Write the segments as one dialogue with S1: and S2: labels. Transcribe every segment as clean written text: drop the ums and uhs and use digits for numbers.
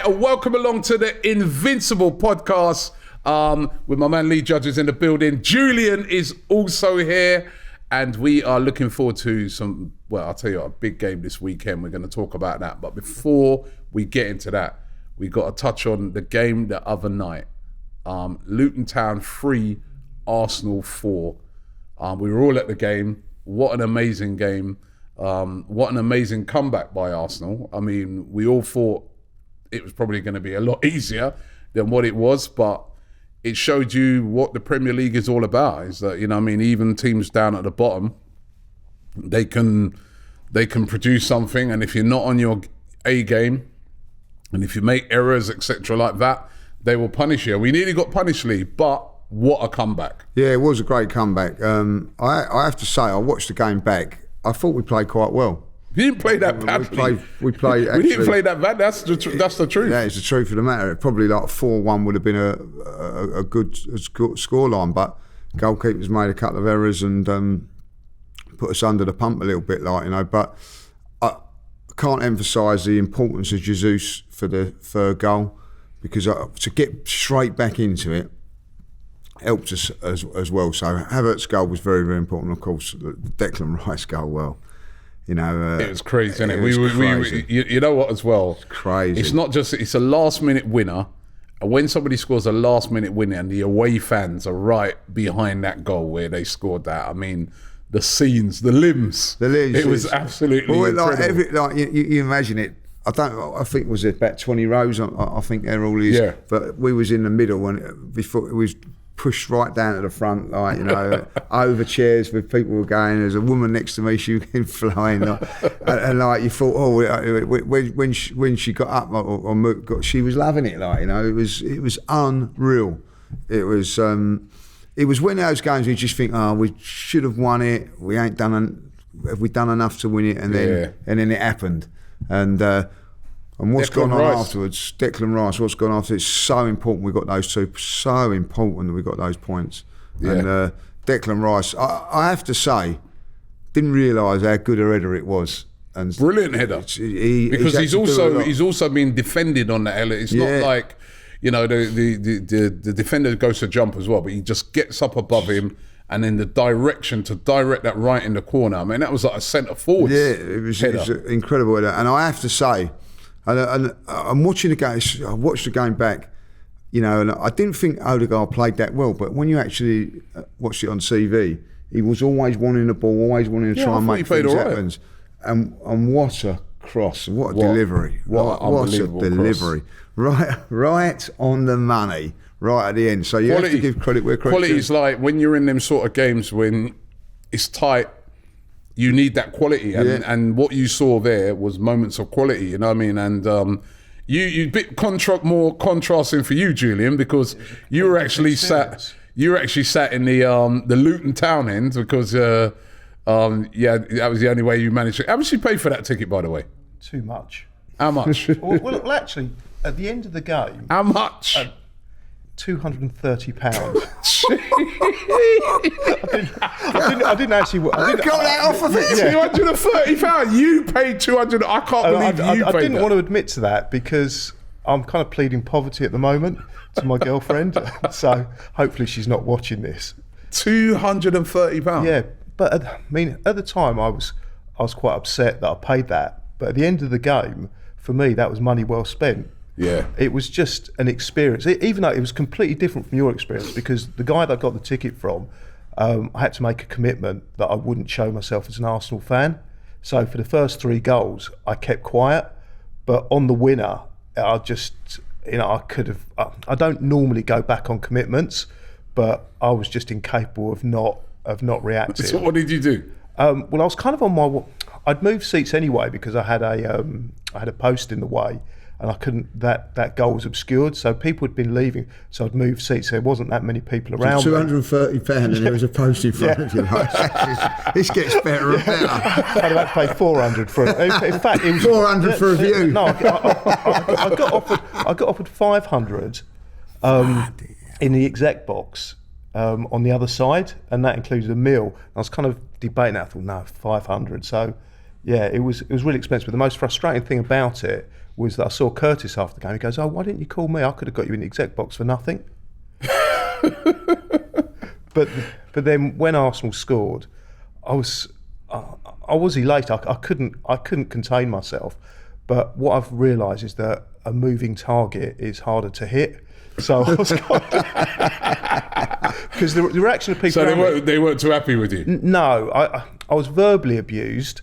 S1: and welcome along to the Invincible podcast with my man Lee Judges in the building. Julian is also here, and we are looking forward to some, well, I'll tell you what, a big game this weekend. We're going to talk about that. But before we get into that, we got to touch on the game the other night. Luton Town 3, Arsenal 4. We were all at the game. What an amazing game. What an amazing comeback by Arsenal. I mean, we all thought it was probably going to be a lot easier than what it was, but it showed you what the Premier League is all about. Is that, you know, I mean, even teams down at the bottom, they can produce something, and if you're not on your A game, and if you make errors, etc. like that, they will punish you. We nearly got punished, Lee, but what a comeback.
S2: Yeah, it was a great comeback. I have to say, I watched the game back. I thought we played quite well.
S1: We didn't play that badly.
S2: We played. Actually,
S1: we didn't play that bad. That's the truth.
S2: Yeah, it's the truth of the matter. Probably like 4-1 would have been a good scoreline, but goalkeepers made a couple of errors and put us under the pump a little bit, like, you know. But I can't emphasise the importance of Jesus for the third goal, because to get straight back into it helped us as well. So Havertz's goal was very, very important. Of course, the Declan Rice goal, well, you know,
S1: it was crazy, isn't it?
S2: Crazy.
S1: You know what, as well?
S2: It's crazy.
S1: It's not just, it's a last minute winner. And when somebody scores a last minute winner and the away fans are right behind that goal where they scored that, I mean, the scenes, the limbs. It was absolutely incredible.
S2: Like you imagine it. I think it was about 20 rows. I think they're all is. Yeah. But we was in the middle, and before it was pushed right down to the front, like, you know, over chairs where people were going. There's a woman next to me, she was flying, and like you thought, when she got up, she was loving it, like, you know, it was unreal. It was when those games we just think, we should have won it. Have we done enough to win it? And then it happened, and what's gone on afterwards, Declan Rice, what's gone after, it's so important we got those two, so important that we got those points. Yeah. And Declan Rice, I have to say, didn't realise how good a header it was. And
S1: brilliant header. Because he's also been defended on that header. It's not like, you know, the defender goes to jump as well, but he just gets up above him, and then the direction to direct that right in the corner. I mean, that was like a centre forward.
S2: Yeah, it was an incredible header. And I have to say, and I'm watching the game. I watched the game back, you know, and I didn't think Odegaard played that well. But when you actually watched it on TV, he was always wanting the ball, always wanting to try and make things happen. And what a cross! What a delivery! What a delivery! Cross. Right on the money, right at the end. So you have to give credit where credit.
S1: Quality is like when you're in them sort of games when it's tight. You need that quality, and what you saw there was moments of quality. You know what I mean? And you bit more contrasting for you, Julian, because you were actually sat in the Luton Town end, because that was the only way you managed to. How much did you pay for that ticket, by the way?
S3: Too much.
S1: How much?
S3: well, actually, at the end of the game,
S1: how much?
S3: £230. I didn't actually. I
S2: got that off of it.
S1: £230. You paid 200. I can't believe you paid
S3: I didn't
S1: that.
S3: want to admit to that because I'm kind of pleading poverty at the moment to my girlfriend. So hopefully she's not watching this.
S1: £230.
S3: Yeah, but I mean, at the time I was quite upset that I paid that. But at the end of the game, for me, that was money well spent.
S1: Yeah,
S3: it was just an experience, even though it was completely different from your experience, because the guy that I got the ticket from, I had to make a commitment that I wouldn't show myself as an Arsenal fan. So for the first 3 goals, I kept quiet, but on the winner, I just, you know, I don't normally go back on commitments, but I was just incapable of not reacting.
S1: So what did you do?
S3: Well, I was kind of I'd moved seats anyway because I had a post in the way. And I couldn't. That goal was obscured, so people had been leaving. So I'd moved seats. There wasn't that many people around.
S2: £230, and there was a post in front of you. Like, this gets better and better.
S3: I'd have to pay 400 for it. In fact, it was
S2: 400 for a view.
S3: No, I got offered 500 in the exec box on the other side, and that included a meal. I was kind of debating that. I thought, no, 500. So yeah, it was really expensive. But the most frustrating thing about it was that I saw Curtis after the game. He goes, "Oh, why didn't you call me? I could have got you in the exec box for nothing." But then when Arsenal scored, I was elated. I couldn't contain myself. But what I've realised is that a moving target is harder to hit. So I was because the reaction of people.
S1: So they weren't too happy with you.
S3: No, I was verbally abused,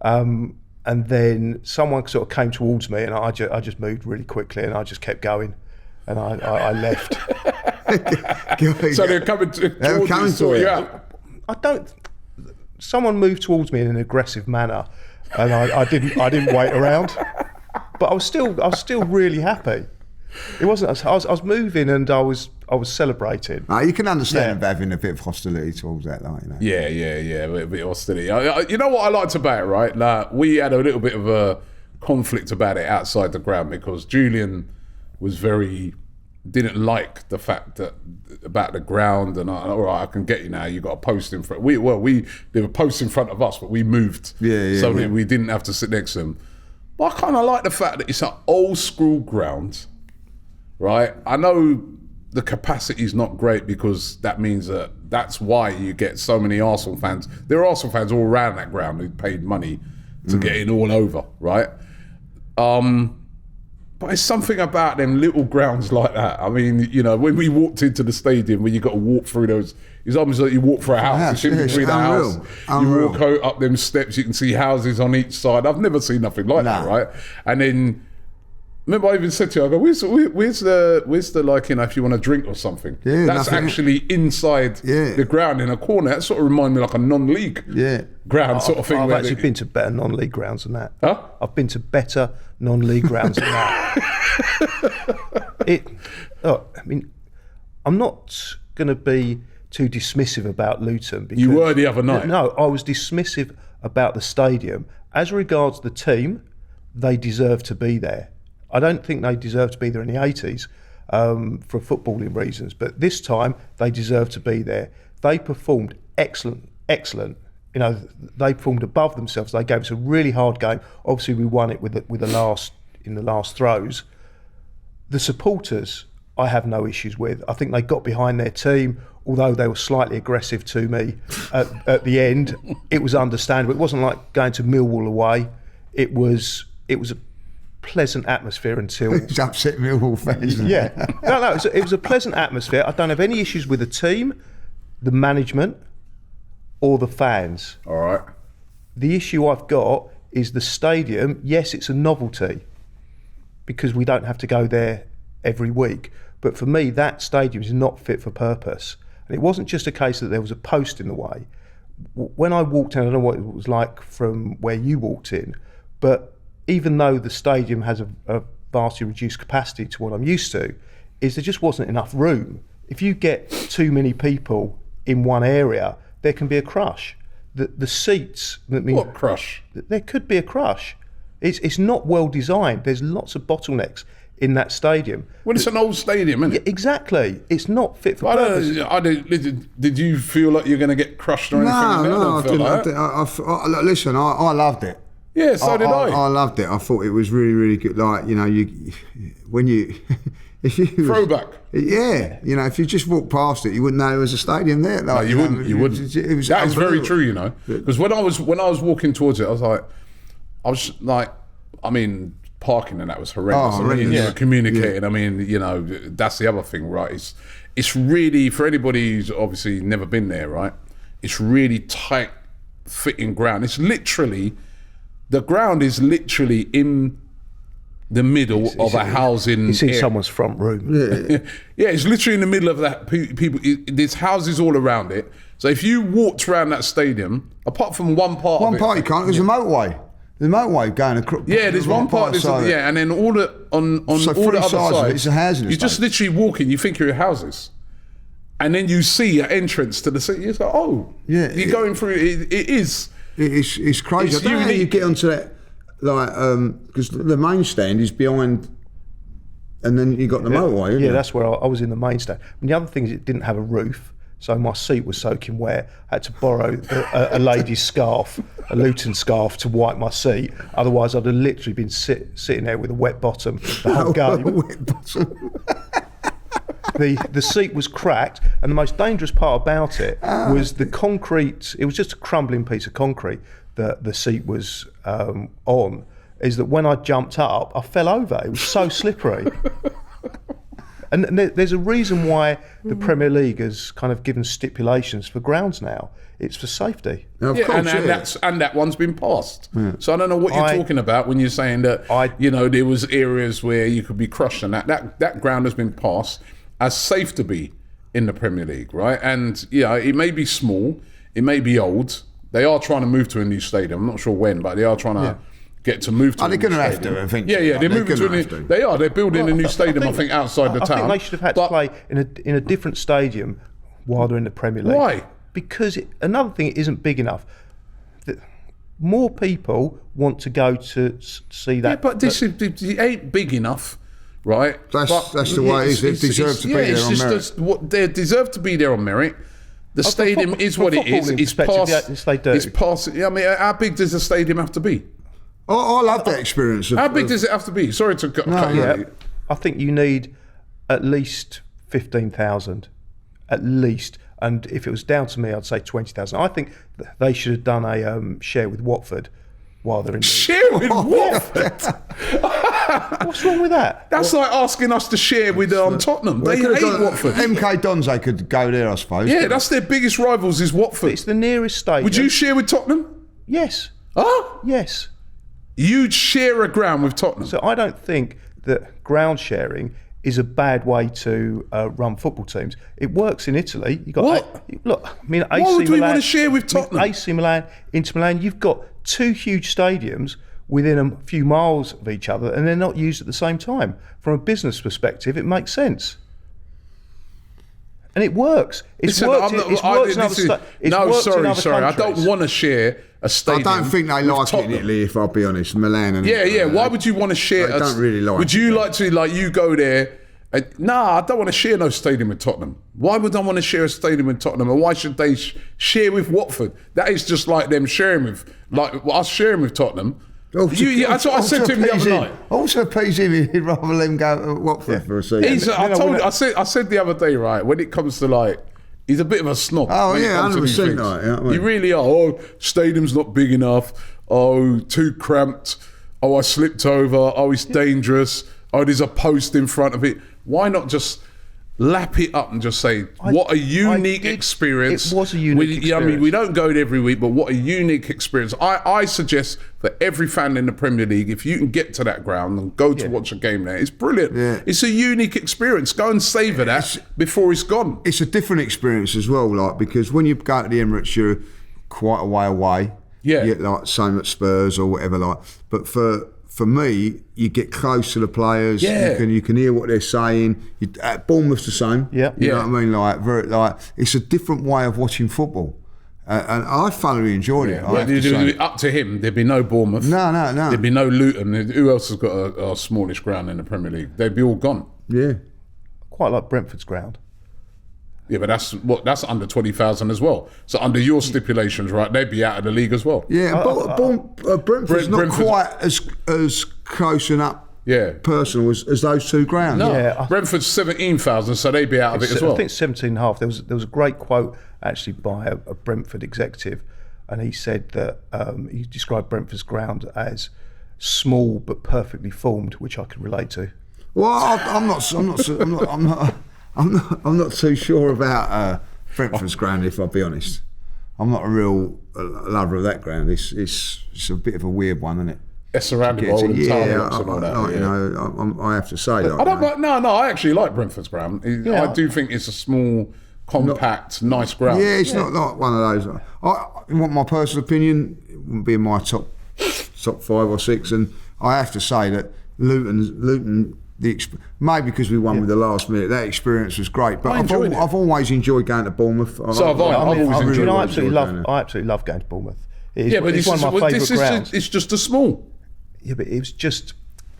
S3: and then someone sort of came towards me, and I just moved really quickly, and I just kept going, and I left.
S1: So they're coming towards you. Yeah.
S3: I don't. Someone moved towards me in an aggressive manner, and I didn't wait around. But I was still really happy. It wasn't. I was moving and I was celebrating.
S2: You can understand having a bit of hostility towards that, like, you know.
S1: Yeah, a bit of hostility. You know what I liked about it, right? Like, we had a little bit of a conflict about it outside the ground because Julian was didn't like the fact that about the ground, and all right, I can get you now. You got a post in front. They were posts in front of us, but we moved so that we didn't have to sit next to them. But I kind of like the fact that it's an old school ground, right? I know the capacity is not great because that means that's why you get so many Arsenal fans. There are Arsenal fans all around that ground who paid money to get in all over, right? But it's something about them little grounds like that. I mean, you know, when we walked into the stadium, when you got to walk through those, it's almost like you walk through a house. You sit between the house, you walk up them steps, you can see houses on each side. I've never seen nothing like that, right? And then, remember I even said to you, I go, where's the like, you know, if you want a drink or something? Yeah, that's actually inside the ground in a corner. That sort of reminds me like a non-league ground sort of thing.
S3: I've actually been to better non-league grounds than that.
S1: Huh?
S3: I've been to better non-league grounds than that. I mean, I'm not going to be too dismissive about Luton. Because,
S1: you were the other night.
S3: No, I was dismissive about the stadium. As regards the team, they deserve to be there. I don't think they deserve to be there in the 80s for footballing reasons, but this time they deserve to be there. They performed excellent. You know, they performed above themselves. They gave us a really hard game. Obviously, we won it with the last throws. The supporters, I have no issues with. I think they got behind their team, although they were slightly aggressive to me at the end. It was understandable. It wasn't like going to Millwall away. It was a pleasant atmosphere until
S2: it's upset Millwall fans.
S3: Yeah, no, it was a pleasant atmosphere. I don't have any issues with the team, the management, or the fans.
S1: All right.
S3: The issue I've got is the stadium. Yes, it's a novelty because we don't have to go there every week. But for me, that stadium is not fit for purpose. And it wasn't just a case that there was a post in the way. When I walked in, I don't know what it was like from where you walked in, but even though the stadium has a vastly reduced capacity to what I'm used to, is there just wasn't enough room. If you get too many people in one area, there can be a crush. The seats...
S1: What crush?
S3: There could be a crush. It's not well designed. There's lots of bottlenecks in that stadium.
S1: Well, it's an old stadium, isn't it?
S3: Yeah, exactly. It's not fit for purpose.
S1: Did you feel like you're going to get crushed or anything?
S2: No, I didn't. Listen, I loved it.
S1: Yeah, so did I.
S2: I loved it. I thought it was really, really good. Like, you know,
S1: throwback.
S2: Yeah, you know, if you just walked past it, you wouldn't know there was a stadium there. Like,
S1: no, you wouldn't.
S2: It was
S1: that is very true, you know. Because when I was walking towards it, I was like, I mean, parking and that was horrendous.
S2: Oh,
S1: you know, communicating. Yeah. I mean, you know, that's the other thing, right? It's really, for anybody who's obviously never been there, right? It's really tight fitting ground. It's literally. The ground is literally in the middle of a housing.
S3: You see someone's front room.
S1: Yeah, it's literally in the middle of that. There's houses all around it. So if you walked around that stadium, apart from one part of it,
S2: you can't. There's a motorway. The motorway going across.
S1: Yeah, there's one part. And then all the on all the other sides,
S2: it's a housing.
S1: You're just literally walking. You think you're in houses, and then you see an entrance to the city. You're like, oh, yeah, you're going through. It is.
S2: It's crazy. I don't know how you get onto that, like, because the main stand is behind, and then you got the motorway.
S3: Yeah, that's where I was in the main stand. And the other thing is it didn't have a roof, so my seat was soaking wet. I had to borrow a lady's scarf, a Luton scarf, to wipe my seat. Otherwise, I'd have literally been sitting there with a wet bottom the whole game.
S2: Wet bottom.
S3: The seat was cracked, and the most dangerous part about it was the concrete. It was just a crumbling piece of concrete that the seat was on. Is that when I jumped up, I fell over. It was so slippery. And there's a reason why the Premier League has kind of given stipulations for grounds now. It's for safety.
S2: Now, of course,
S1: and that one's been passed. So I don't know what you're talking about when you're saying that. There was areas where you could be crushed, and that ground has been passed as safe to be in the Premier League, right? And it may be small, it may be old. They are trying to move to a new stadium. I'm not sure when, but they are trying to. Get to move to.
S2: They're going to have to, I think.
S1: Yeah, they're moving to a new. They are. They're building a new stadium. I think outside the town.
S3: I think they should have had to play in a different stadium while they're in the Premier League.
S1: Why?
S3: Because another thing, it isn't big enough. More people want to go to see that.
S1: Yeah, but it ain't big enough, right?
S2: That's the way it is. They deserve to be there on merit.
S1: They deserve to be there on merit. The stadium is what it is. It's past.
S3: Yes, they do.
S1: It's past. I mean, how big does the stadium have to be?
S2: I love that experience.
S1: How big does it have to be? Sorry to cut you.
S3: I think you need at least 15,000, at least. And if it was down to me, I'd say 20,000. I think they should have done a share with Watford while they're in.
S1: Share with Watford?
S3: What's wrong with that?
S1: That's like asking us to share with Tottenham. They hate Watford.
S2: MK Dons, they could go there, I suppose.
S1: Yeah, that's their biggest rivals is Watford.
S3: It's the nearest stadium.
S1: Would you share with Tottenham?
S3: Yes.
S1: Huh?
S3: Yes.
S1: You'd share a ground with Tottenham.
S3: So I don't think that ground sharing is a bad way to run football teams. It works in Italy. You got
S1: what?
S3: Look, I mean, AC
S1: Why would we
S3: Milan,
S1: want to share with Tottenham?
S3: AC Milan, Inter Milan. You've got two huge stadiums within a few miles of each other, and they're not used at the same time. From a business perspective, it makes sense. And it works. Sorry. I don't want to share a stadium.
S2: I don't think they like
S1: Tottenham.
S2: it in Italy, if I'll be honest. Milan and
S1: Why would you want to share?
S2: I don't really like.
S1: Would you like to you go there? I don't want to share no stadium with Tottenham. Why would I want to share a stadium with Tottenham? And why should they share with Watford? That is just like them sharing with us sharing with Tottenham. That's what I said to him the other night.
S2: Also, PG, he'd rather let him go to Watford for a season.
S1: I said the other day, right, when it comes to he's a bit of a snob.
S2: Oh yeah, 100%.
S1: You really are. Oh, stadium's not big enough. Oh, too cramped. Oh, I slipped over. Oh, it's dangerous. Oh, there's a post in front of it. Why not just lap it up and just say, what a unique experience.
S3: It was a unique experience.
S1: I mean, we don't go there every week, but what a unique experience. I suggest for every fan in the Premier League, if you can get to that ground and go to watch a game there, it's brilliant. Yeah. It's a unique experience. Go and savour that before it's gone.
S2: It's a different experience as well, because when you go to the Emirates, you're quite a way away.
S1: Yeah.
S2: You're same at Spurs or whatever, but for me, you get close to the players.
S1: Yeah.
S2: You can hear what they're saying. At Bournemouth's the same.
S3: Yeah.
S2: You know what I mean? It's a different way of watching football, and I thoroughly enjoyed it.
S1: Up to him, there'd be no Bournemouth.
S2: No.
S1: There'd be no Luton. Who else has got a smallish ground in the Premier League? They'd be all gone.
S2: Yeah.
S3: Quite like Brentford's ground.
S1: Yeah, but that's under 20,000 as well. So under your stipulations, right, they'd be out of the league as well.
S2: Yeah, Brentford's not quite as close and up personal as those two grounds.
S1: No,
S3: yeah.
S1: Brentford's 17,000, so they'd be out of it as well.
S3: I think 17.5. There was a great quote actually by a Brentford executive, and he said that he described Brentford's ground as small but perfectly formed, which I could relate to.
S2: Well, I'm not too sure about Brentford's ground, if I'll be honest. I'm not a real lover of that ground. It's a bit of a weird one, isn't it?
S1: It's surrounded by all the tarmacs and all that.
S2: You know, I have to say that.
S1: I actually like Brentford's ground. I do think it's a small, compact, nice ground.
S2: Yeah, it's not like one of those. You want my personal opinion? It wouldn't be in my top 5 or 6, and I have to say that Luton. Maybe because we won with the last minute, that experience was great. But I've always enjoyed going to Bournemouth.
S1: So have I. I've always enjoyed.
S3: I absolutely love going to Bournemouth.
S1: But it's one of my favourite grounds. It's just a small.
S3: Yeah, but it was just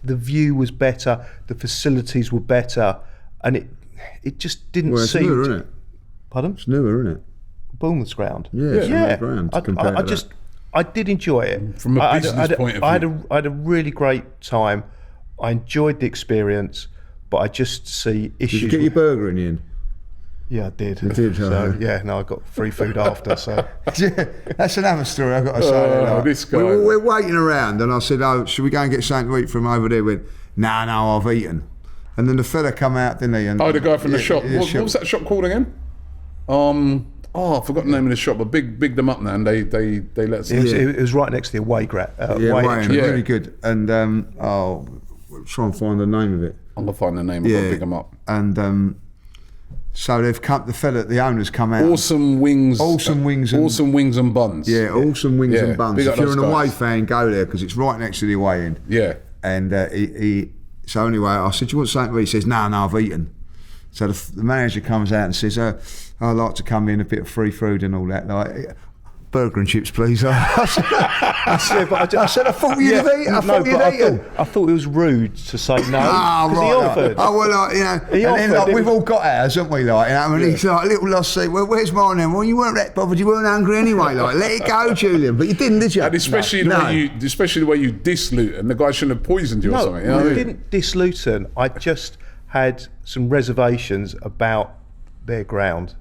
S3: the view was better, the facilities were better, and it just didn't seem.
S2: New, isn't it?
S3: Pardon?
S2: It's newer, isn't it?
S3: Bournemouth's ground.
S2: Yeah, it's another ground compared to that.
S3: I did enjoy it.
S1: From a business point of view.
S3: I had a really great time. I enjoyed the experience, but I just see issues.
S2: Did you get your burger in the end?
S3: Yeah, I did.
S2: You did,
S3: So, yeah, no, I got free food after. So
S2: Yeah, that's another story I've got to say.
S1: This guy.
S2: We're waiting around, and I said, "Oh, should we go and get something to eat from over there?" He went, no, I've eaten. And then the fella come out, didn't he? And,
S1: the guy from the shop.
S2: yeah,
S1: What was that shop called again? I forgot the name of the shop, but big them up now, and they let us.
S3: It was right next to the away
S2: entrance. Really good. And I'll try and find the name of it.
S1: I'm gonna find the name. I've got to pick them up.
S2: And so they've come. The owners come out.
S1: Awesome wings and buns.
S2: Yeah, awesome wings and buns.
S1: Big
S2: If you're an
S1: guys.
S2: away fan, go there because it's right next to the away end.
S1: Yeah.
S2: And so anyway, I said, "Do you want something to eat?" He says, "No, I've eaten." So the manager comes out and says, "I'd like to come in, a bit of free food and all that. Like, burger and chips, please." I said, I thought you'd have eaten.
S3: I thought it was rude to say no because he offered.
S2: And then we've all got ours, haven't we? Like, and he's like, little lost seat. Well, where's mine then? Well, you weren't that bothered. You weren't hungry anyway. Like, let it go, Julian. But you didn't, did you?
S1: And especially the way you diss Luton, the guy shouldn't have poisoned you or something. You know what I mean?
S3: Didn't diss Luton. I just had some reservations about their ground.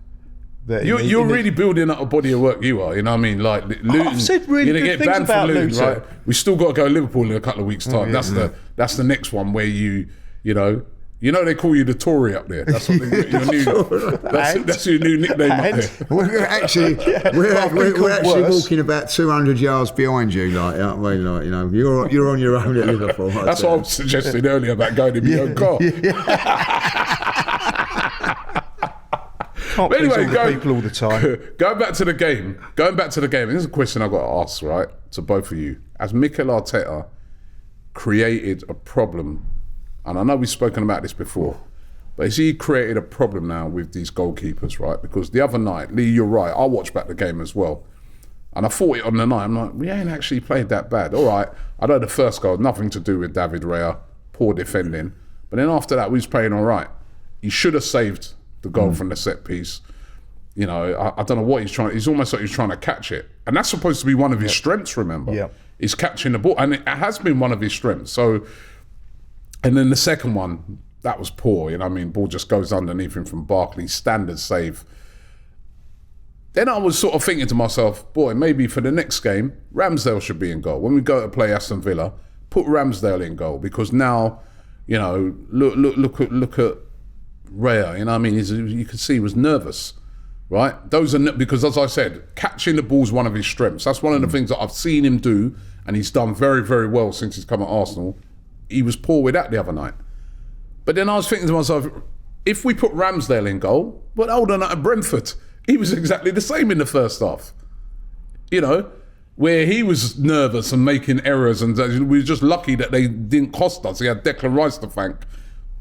S1: You're really building up a body of work. You are, you know what I mean? Like Luton,
S3: I've said really
S1: you're gonna
S3: good
S1: get
S3: things
S1: banned
S3: about
S1: from Luton,
S3: Luton.
S1: right? We still got to go to Liverpool in a couple of weeks' time. That's the next one where you know they call you the Tory up there. That's what that's your new nickname up there.
S2: We're actually walking about 200 yards behind you, like, aren't we? Like, you're on your own at Liverpool.
S1: That's what I was suggesting earlier about going in your own car.
S3: Can't please all the people all the time.
S1: Going back to the game, and this is a question I've got to ask, right, to both of you. Has Mikel Arteta created a problem, and I know we've spoken about this before, but has he created a problem now with these goalkeepers, right? Because the other night, Lee, you're right, I watched back the game as well, and I thought it on the night, I'm like, we ain't actually played that bad. All right, I know the first goal, nothing to do with David Raya, poor defending, but then after that, we was playing all right. He should have saved the goal from the set piece. I don't know what he's trying. He's almost like he's trying to catch it, and that's supposed to be one of his strengths. Remember, he's catching the ball, and it has been one of his strengths. So, and then the second one, that was poor. Ball just goes underneath him from Barkley, standard save. Then I was sort of thinking to myself, boy, maybe for the next game, Ramsdale should be in goal. When we go to play Aston Villa, put Ramsdale in goal, because now, look at Raya, you could see he was nervous, right? Because as I said, catching the ball is one of his strengths. That's one of the things that I've seen him do, and he's done very, very well since he's come at Arsenal. He was poor with that the other night. But then I was thinking to myself, if we put Ramsdale in goal, but hold on, at Brentford, he was exactly the same in the first half. Where he was nervous and making errors, and we were just lucky that they didn't cost us. He had Declan Rice to thank,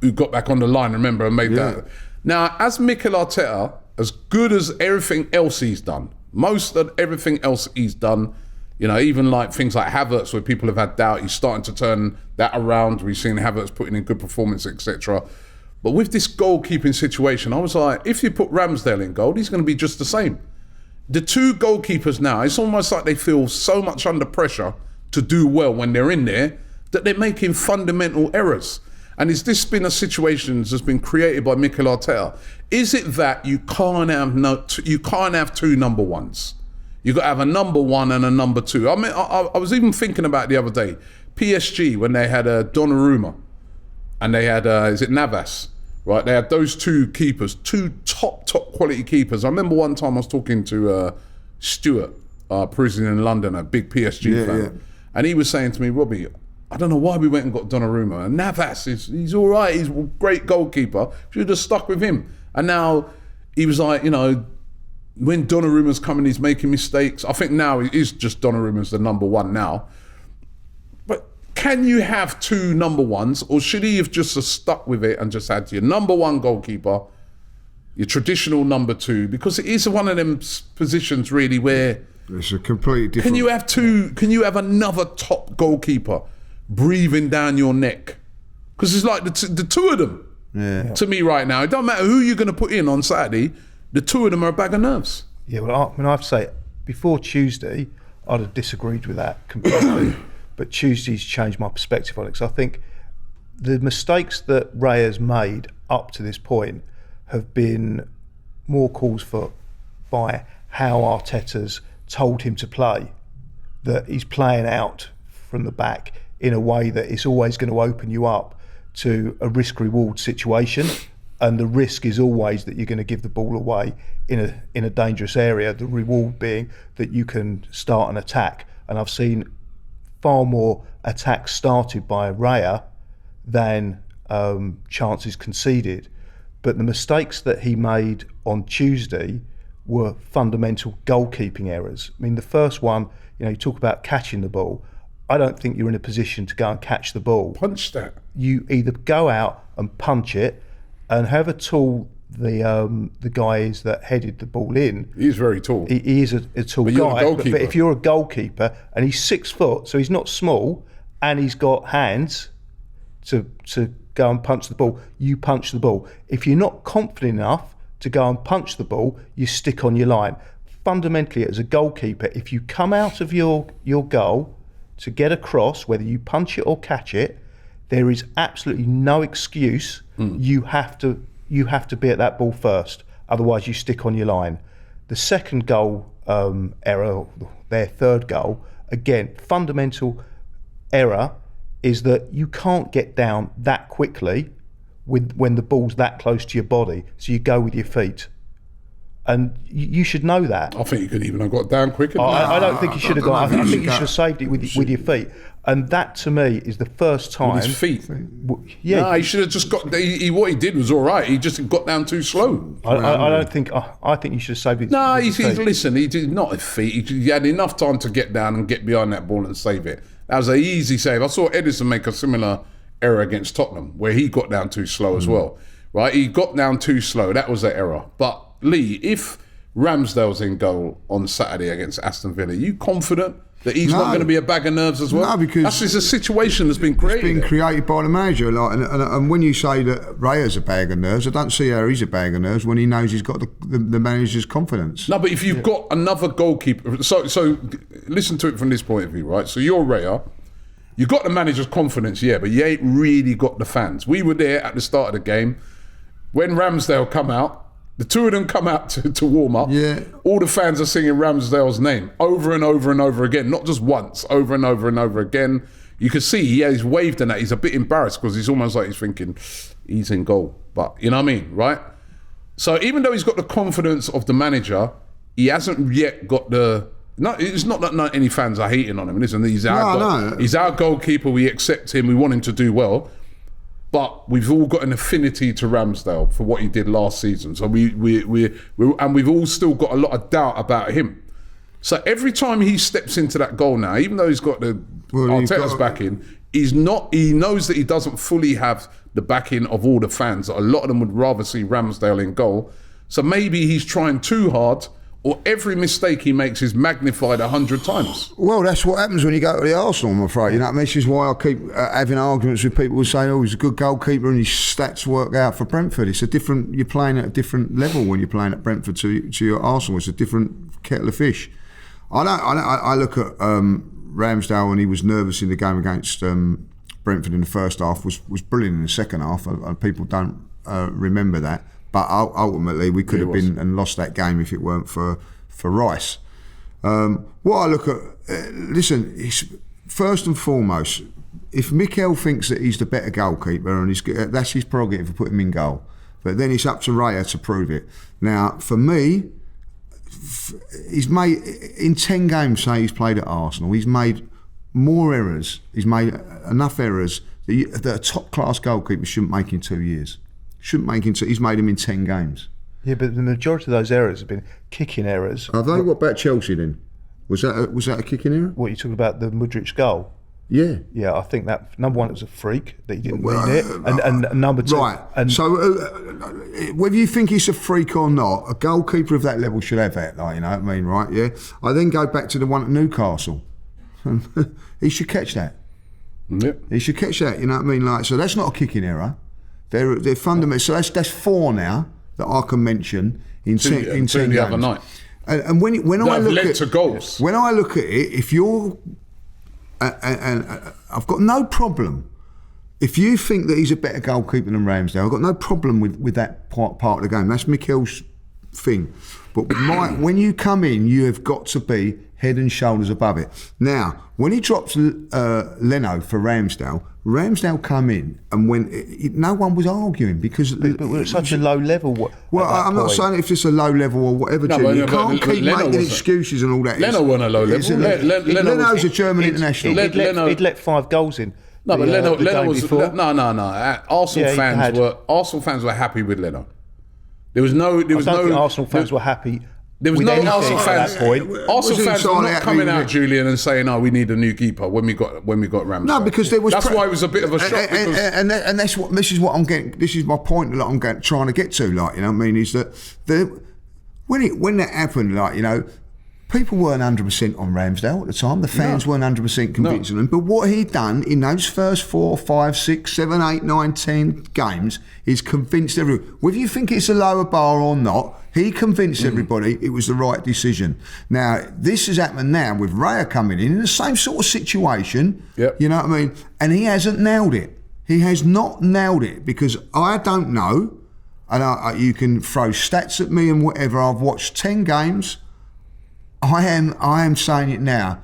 S1: who got back on the line, remember, and made that. Now, as Mikel Arteta, as good as everything else he's done, most of everything else he's done, even like things like Havertz, where people have had doubt, he's starting to turn that around. We've seen Havertz putting in good performance, etc. But with this goalkeeping situation, I was like, if you put Ramsdale in goal, he's going to be just the same. The two goalkeepers now, it's almost like they feel so much under pressure to do well when they're in there that they're making fundamental errors. And has this been a situation that's been created by Mikel Arteta? Is it that you can't have two number ones? You've got to have a number one and a number two. I mean, I was even thinking about the other day, PSG, when they had Donnarumma and they had, Navas, right? They had those two keepers, two top quality keepers. I remember one time I was talking to Stuart, Parisian in London, a big PSG fan. And he was saying to me, Robbie, I don't know why we went and got Donnarumma. And Navas, he's all right. He's a great goalkeeper. Should have stuck with him. And now he was like, when Donnarumma's coming, he's making mistakes. I think now it is just Donnarumma's the number one now. But can you have two number ones, or should he have just stuck with it and just had your number one goalkeeper, your traditional number two? Because it is one of them positions really where
S2: it's a completely different.
S1: Can you have two? Can you have another top goalkeeper breathing down your neck? Because it's like the two of them. To me right now, it don't matter who you're going to put in on Saturday. the two of them are a bag of nerves.
S3: Yeah, well, I have to say, before Tuesday, I'd have disagreed with that completely. But Tuesday's changed my perspective on it. Because I think the mistakes that Ray has made up to this point have been more caused for by how Arteta's told him to play. That he's playing out from the back in a way that is always going to open you up to a risk-reward situation. And the risk is always that you're going to give the ball away in a dangerous area, the reward being that you can start an attack. And I've seen far more attacks started by Raya than chances conceded. But the mistakes that he made on Tuesday were fundamental goalkeeping errors. I mean, the first one, you talk about catching the ball. I don't think you're in a position to go and catch the ball.
S1: Punch that.
S3: You either go out and punch it, and however tall the guy is that headed the ball in,
S1: he's very tall.
S3: He is a tall
S1: but
S3: guy.
S1: You're a
S3: but if you're a goalkeeper and he's 6 foot, so he's not small, and he's got hands to go and punch the ball, you punch the ball. If you're not confident enough to go and punch the ball, you stick on your line. Fundamentally, as a goalkeeper, if you come out of your goal to get a cross, whether you punch it or catch it, there is absolutely no excuse. You have to be at that ball first. Otherwise, you stick on your line. The second goal error, their third goal, again, fundamental error is that you can't get down that quickly when the ball's that close to your body. So you go with your feet. And you should know that.
S1: I think you could even have got down quicker.
S3: I don't think you should have got. I think you should have saved it with your feet. And that, to me, is the first time.
S1: With his feet.
S3: Yeah,
S1: no, he should have just got. What he did was all right. He just got down too slow.
S3: I don't think. I think you should have saved it.
S1: No, listen. He did not his feet. He had enough time to get down and get behind that ball and save it. That was an easy save. I saw Edison make a similar error against Tottenham where he got down too slow as well. Right, he got down too slow. That was the error. But Lee, if Ramsdale's in goal on Saturday against Aston Villa, are you confident that he's not going to be a bag of nerves as well?
S2: No, because
S1: that's just a situation that's been created.
S2: It's been created by the manager. And when you say that Raya's a bag of nerves, I don't see how he's a bag of nerves when he knows he's got the manager's confidence.
S1: No, but if you've got another goalkeeper, so listen to it from this point of view, right? So you're Raya, you got the manager's confidence, yeah, but you ain't really got the fans. We were there at the start of the game when Ramsdale come out. The two of them come out to warm up.
S2: Yeah.
S1: All the fans are singing Ramsdale's name over and over and over again, not just once, over and over and over again. You can see he's waved and that. He's a bit embarrassed because he's almost like he's thinking he's in goal. But you know what I mean, right? So even though he's got the confidence of the manager, he hasn't yet got the... No, it's not that not any fans are hating on him. Listen, he's our goalkeeper. We accept him. We want him to do well. But we've all got an affinity to Ramsdale for what he did last season. So we've all still got a lot of doubt about him. So every time he steps into that goal now, even though he's got Arteta's backing, he knows that he doesn't fully have the backing of all the fans. A lot of them would rather see Ramsdale in goal. So maybe he's trying too hard, or every mistake he makes is magnified 100 times.
S2: Well, that's what happens when you go to the Arsenal, I'm afraid. You know, this is why I keep having arguments with people who say, he's a good goalkeeper and his stats work out for Brentford. You're playing at a different level when you're playing at Brentford to your Arsenal. It's a different kettle of fish. I look at Ramsdale when he was nervous in the game against Brentford in the first half, was brilliant in the second half, and people don't remember that. But ultimately, we could have been and lost that game if it weren't for Rice. What I look at, listen, first and foremost, if Mikel thinks that he's the better goalkeeper, and that's his prerogative to put him in goal, but then it's up to Raya to prove it. Now, for me, he's made, in 10 games, say he's played at Arsenal, he's made more errors, he's made enough errors that a top-class goalkeeper shouldn't make in 2 years. He's made him in 10 games.
S3: Yeah, but the majority of those errors have been kicking errors.
S2: Have they? What about Chelsea then? Was that a kicking error?
S3: What, you talking about the Mudryk goal?
S2: Yeah.
S3: Yeah, I think that, number one, it was a freak that he didn't mean it. And number two...
S2: Right. So, whether you think he's a freak or not, a goalkeeper of that level should have that, like, you know what I mean, right? Yeah. I then go back to the one at Newcastle. He should catch that.
S1: Yep.
S2: He should catch that, you know what I mean? Like, so that's not a kicking error. They're fundamental. So that's 4 now. that I can mention in 10 games.
S1: The other night.
S2: And when I look
S1: led
S2: at
S1: to goals.
S2: When I look at it, if you're, and I've got no problem. If you think that he's a better goalkeeper than Ramsdale, I've got no problem with that part of the game. That's Mikel's thing. But when you come in, you have got to be head and shoulders above it. Now, when he drops Leno for Ramsdale come in, and no one was arguing because
S3: but we're at such a low level.
S2: Well, I'm not saying if it's a low level or whatever.
S1: No,
S2: you can't keep making excuses and all that.
S1: Leno wasn't a low level.
S2: Leno's a German international.
S3: He'd let 5 goals in.
S1: No, but Leno was no. Arsenal fans were happy with Leno. I don't think
S3: Arsenal fans were happy.
S1: There was no Arsenal fans.
S3: At that point.
S1: Arsenal fans were not coming out, Julian, and saying, "Oh, we need a new keeper." When we got Ramsdale.
S2: No, because there was.
S1: That's why it was a bit of a shock.
S2: And this is what I'm getting. This is my point that I'm trying to get to. Like, you know what I mean? Is that when that happened, like, you know, people weren't 100% on Ramsdale at the time. The fans weren't 100% convinced of him. But what he'd done in those first 4, 5, 6, 7, 8, 9, 10 games is convinced everyone. Whether you think it's a lower bar or not, he convinced everybody it was the right decision. Now, this has happened now with Raya coming in the same sort of situation.
S1: Yep.
S2: You know what I mean? And he hasn't nailed it. He has not nailed it because I don't know, and you can throw stats at me and whatever. I've watched 10 games. I am saying it now.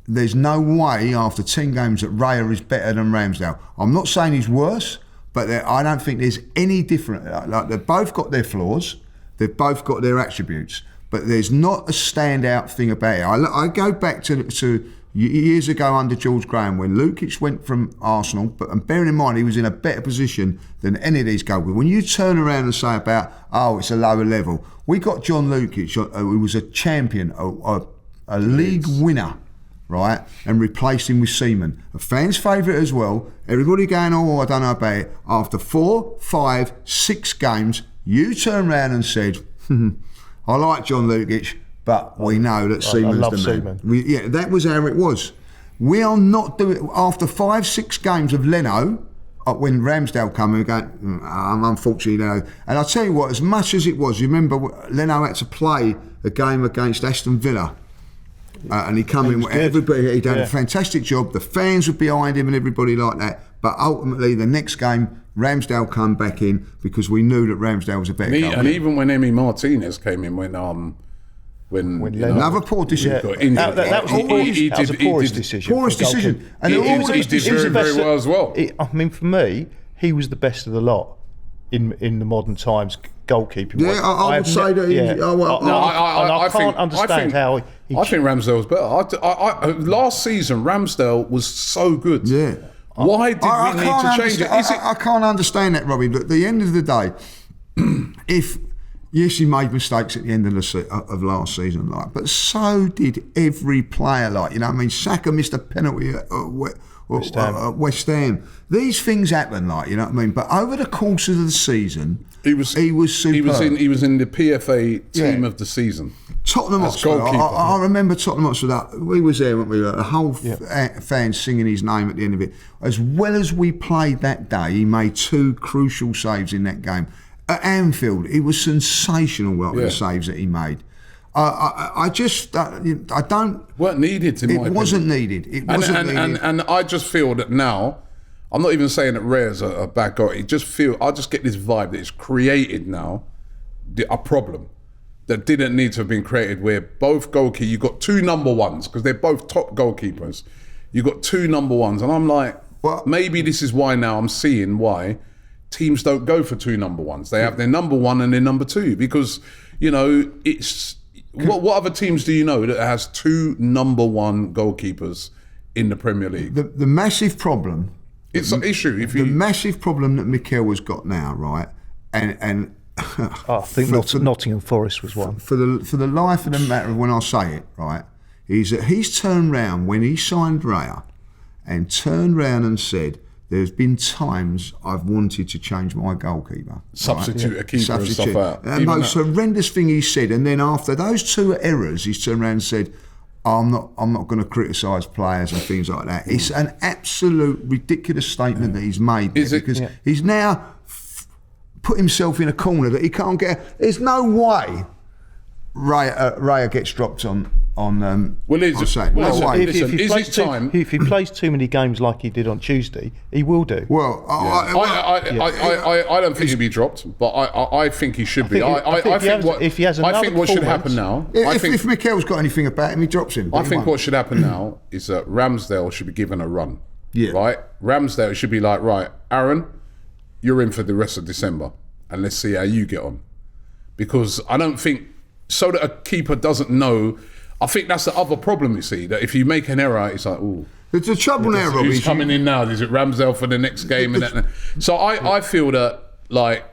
S2: There's no way after 10 games that Raya is better than Ramsdale. I'm not saying he's worse, but I don't think there's any different. Like, they've both got their flaws. They've both got their attributes, but there's not a standout thing about it. I go back to years ago under George Graham when Lukic went from Arsenal, and bearing in mind he was in a better position than any of these goalkeepers. When you turn around and say about, it's a lower level, we got John Lukic, who was a champion, a league winner, right, and replaced him with Seaman, a fan's favourite as well. Everybody going, I don't know about it. After 4, 5, 6 games, you turned around and said, I like John Lukic, but we know that Seaman's the man. That was how it was. We are not doing, after 5, 6 games of Leno, when Ramsdale come and go, unfortunately, Leno. And I'll tell you what, as much as it was, you remember Leno had to play a game against Aston Villa. And he come in, everybody, he done a fantastic job. The fans were behind him and everybody like that. But ultimately, the next game, Ramsdale come back in because we knew that Ramsdale was a better goalkeeper.
S1: And even when Emi Martinez came in, when
S2: another poor decision.
S3: That was a porous decision.
S2: Porous decision.
S1: And he did very well as well.
S3: I mean, for me, he was the best of the lot in the modern times goalkeeping.
S2: Yeah, I would say that.
S3: I can't understand how.
S1: I think Ramsdale was better. Last season, Ramsdale was so good.
S2: Yeah.
S1: Why did we need to change it?
S2: I can't understand that, Robbie. But at the end of the day, yes, he made mistakes at the end of last season, but so did every player. You know what I mean? Saka missed a penalty at West Ham. These things happen, you know what I mean? But over the course of the season, he was superb.
S1: He was in the PFA team of the season.
S2: Tottenham Hotspur. I remember Tottenham Hotspur. We was there, weren't we? The whole fans singing his name at the end of it. As well as we played that day, he made 2 crucial saves in that game. At Anfield, it was sensational the saves that he made. I don't.
S1: Weren't needed to.
S2: It wasn't needed. It wasn't needed.
S1: And I just feel that now, I'm not even saying that Rare's a bad guy. I just get this vibe that it's created now a problem that didn't need to have been created. Where both goalkeepers, you got 2 number ones because they're both top goalkeepers. You got 2 number ones, and I'm like, maybe this is why now I'm seeing why teams don't go for 2 number ones. They have their number 1 and their number 2 because it's. What other teams do you know that has 2 number 1 goalkeepers in the Premier League?
S2: The massive problem.
S1: It's an issue.
S2: The massive problem that Mikel has got now, right? And
S3: I think Nottingham Forest was one.
S2: For the life of the matter, when I say it, right, is that he's turned round when he signed Raya and turned round and said, there's been times I've wanted to change my goalkeeper.
S1: Substitute a keeper and stuff out.
S2: The most horrendous thing he said, and then after those 2 errors, he's turned around and said, I'm not going to criticise players and things like that. It's an absolute ridiculous statement that he's made. Because he's now put himself in a corner that he can't get. There's no way Raya gets dropped on Saturday.
S1: Well,
S2: No way.
S3: If he plays too many games like he did on Tuesday, he will do.
S2: Well,
S1: I don't think he'll be dropped, but I think he should be. I think what should happen now.
S2: If Mikel's got anything about him, he drops him.
S1: I think what should happen now is that Ramsdale should be given a run.
S2: Yeah.
S1: Right? Ramsdale should be like, right, Aaron, you're in for the rest of December, and let's see how you get on. Because I don't think, so that a keeper doesn't know. I think that's the other problem, you see, that if you make an error, it's like, ooh.
S2: It's a trouble now, Robbie.
S1: Who's coming in now? Is it Ramsdale for the next game? So I feel that, like,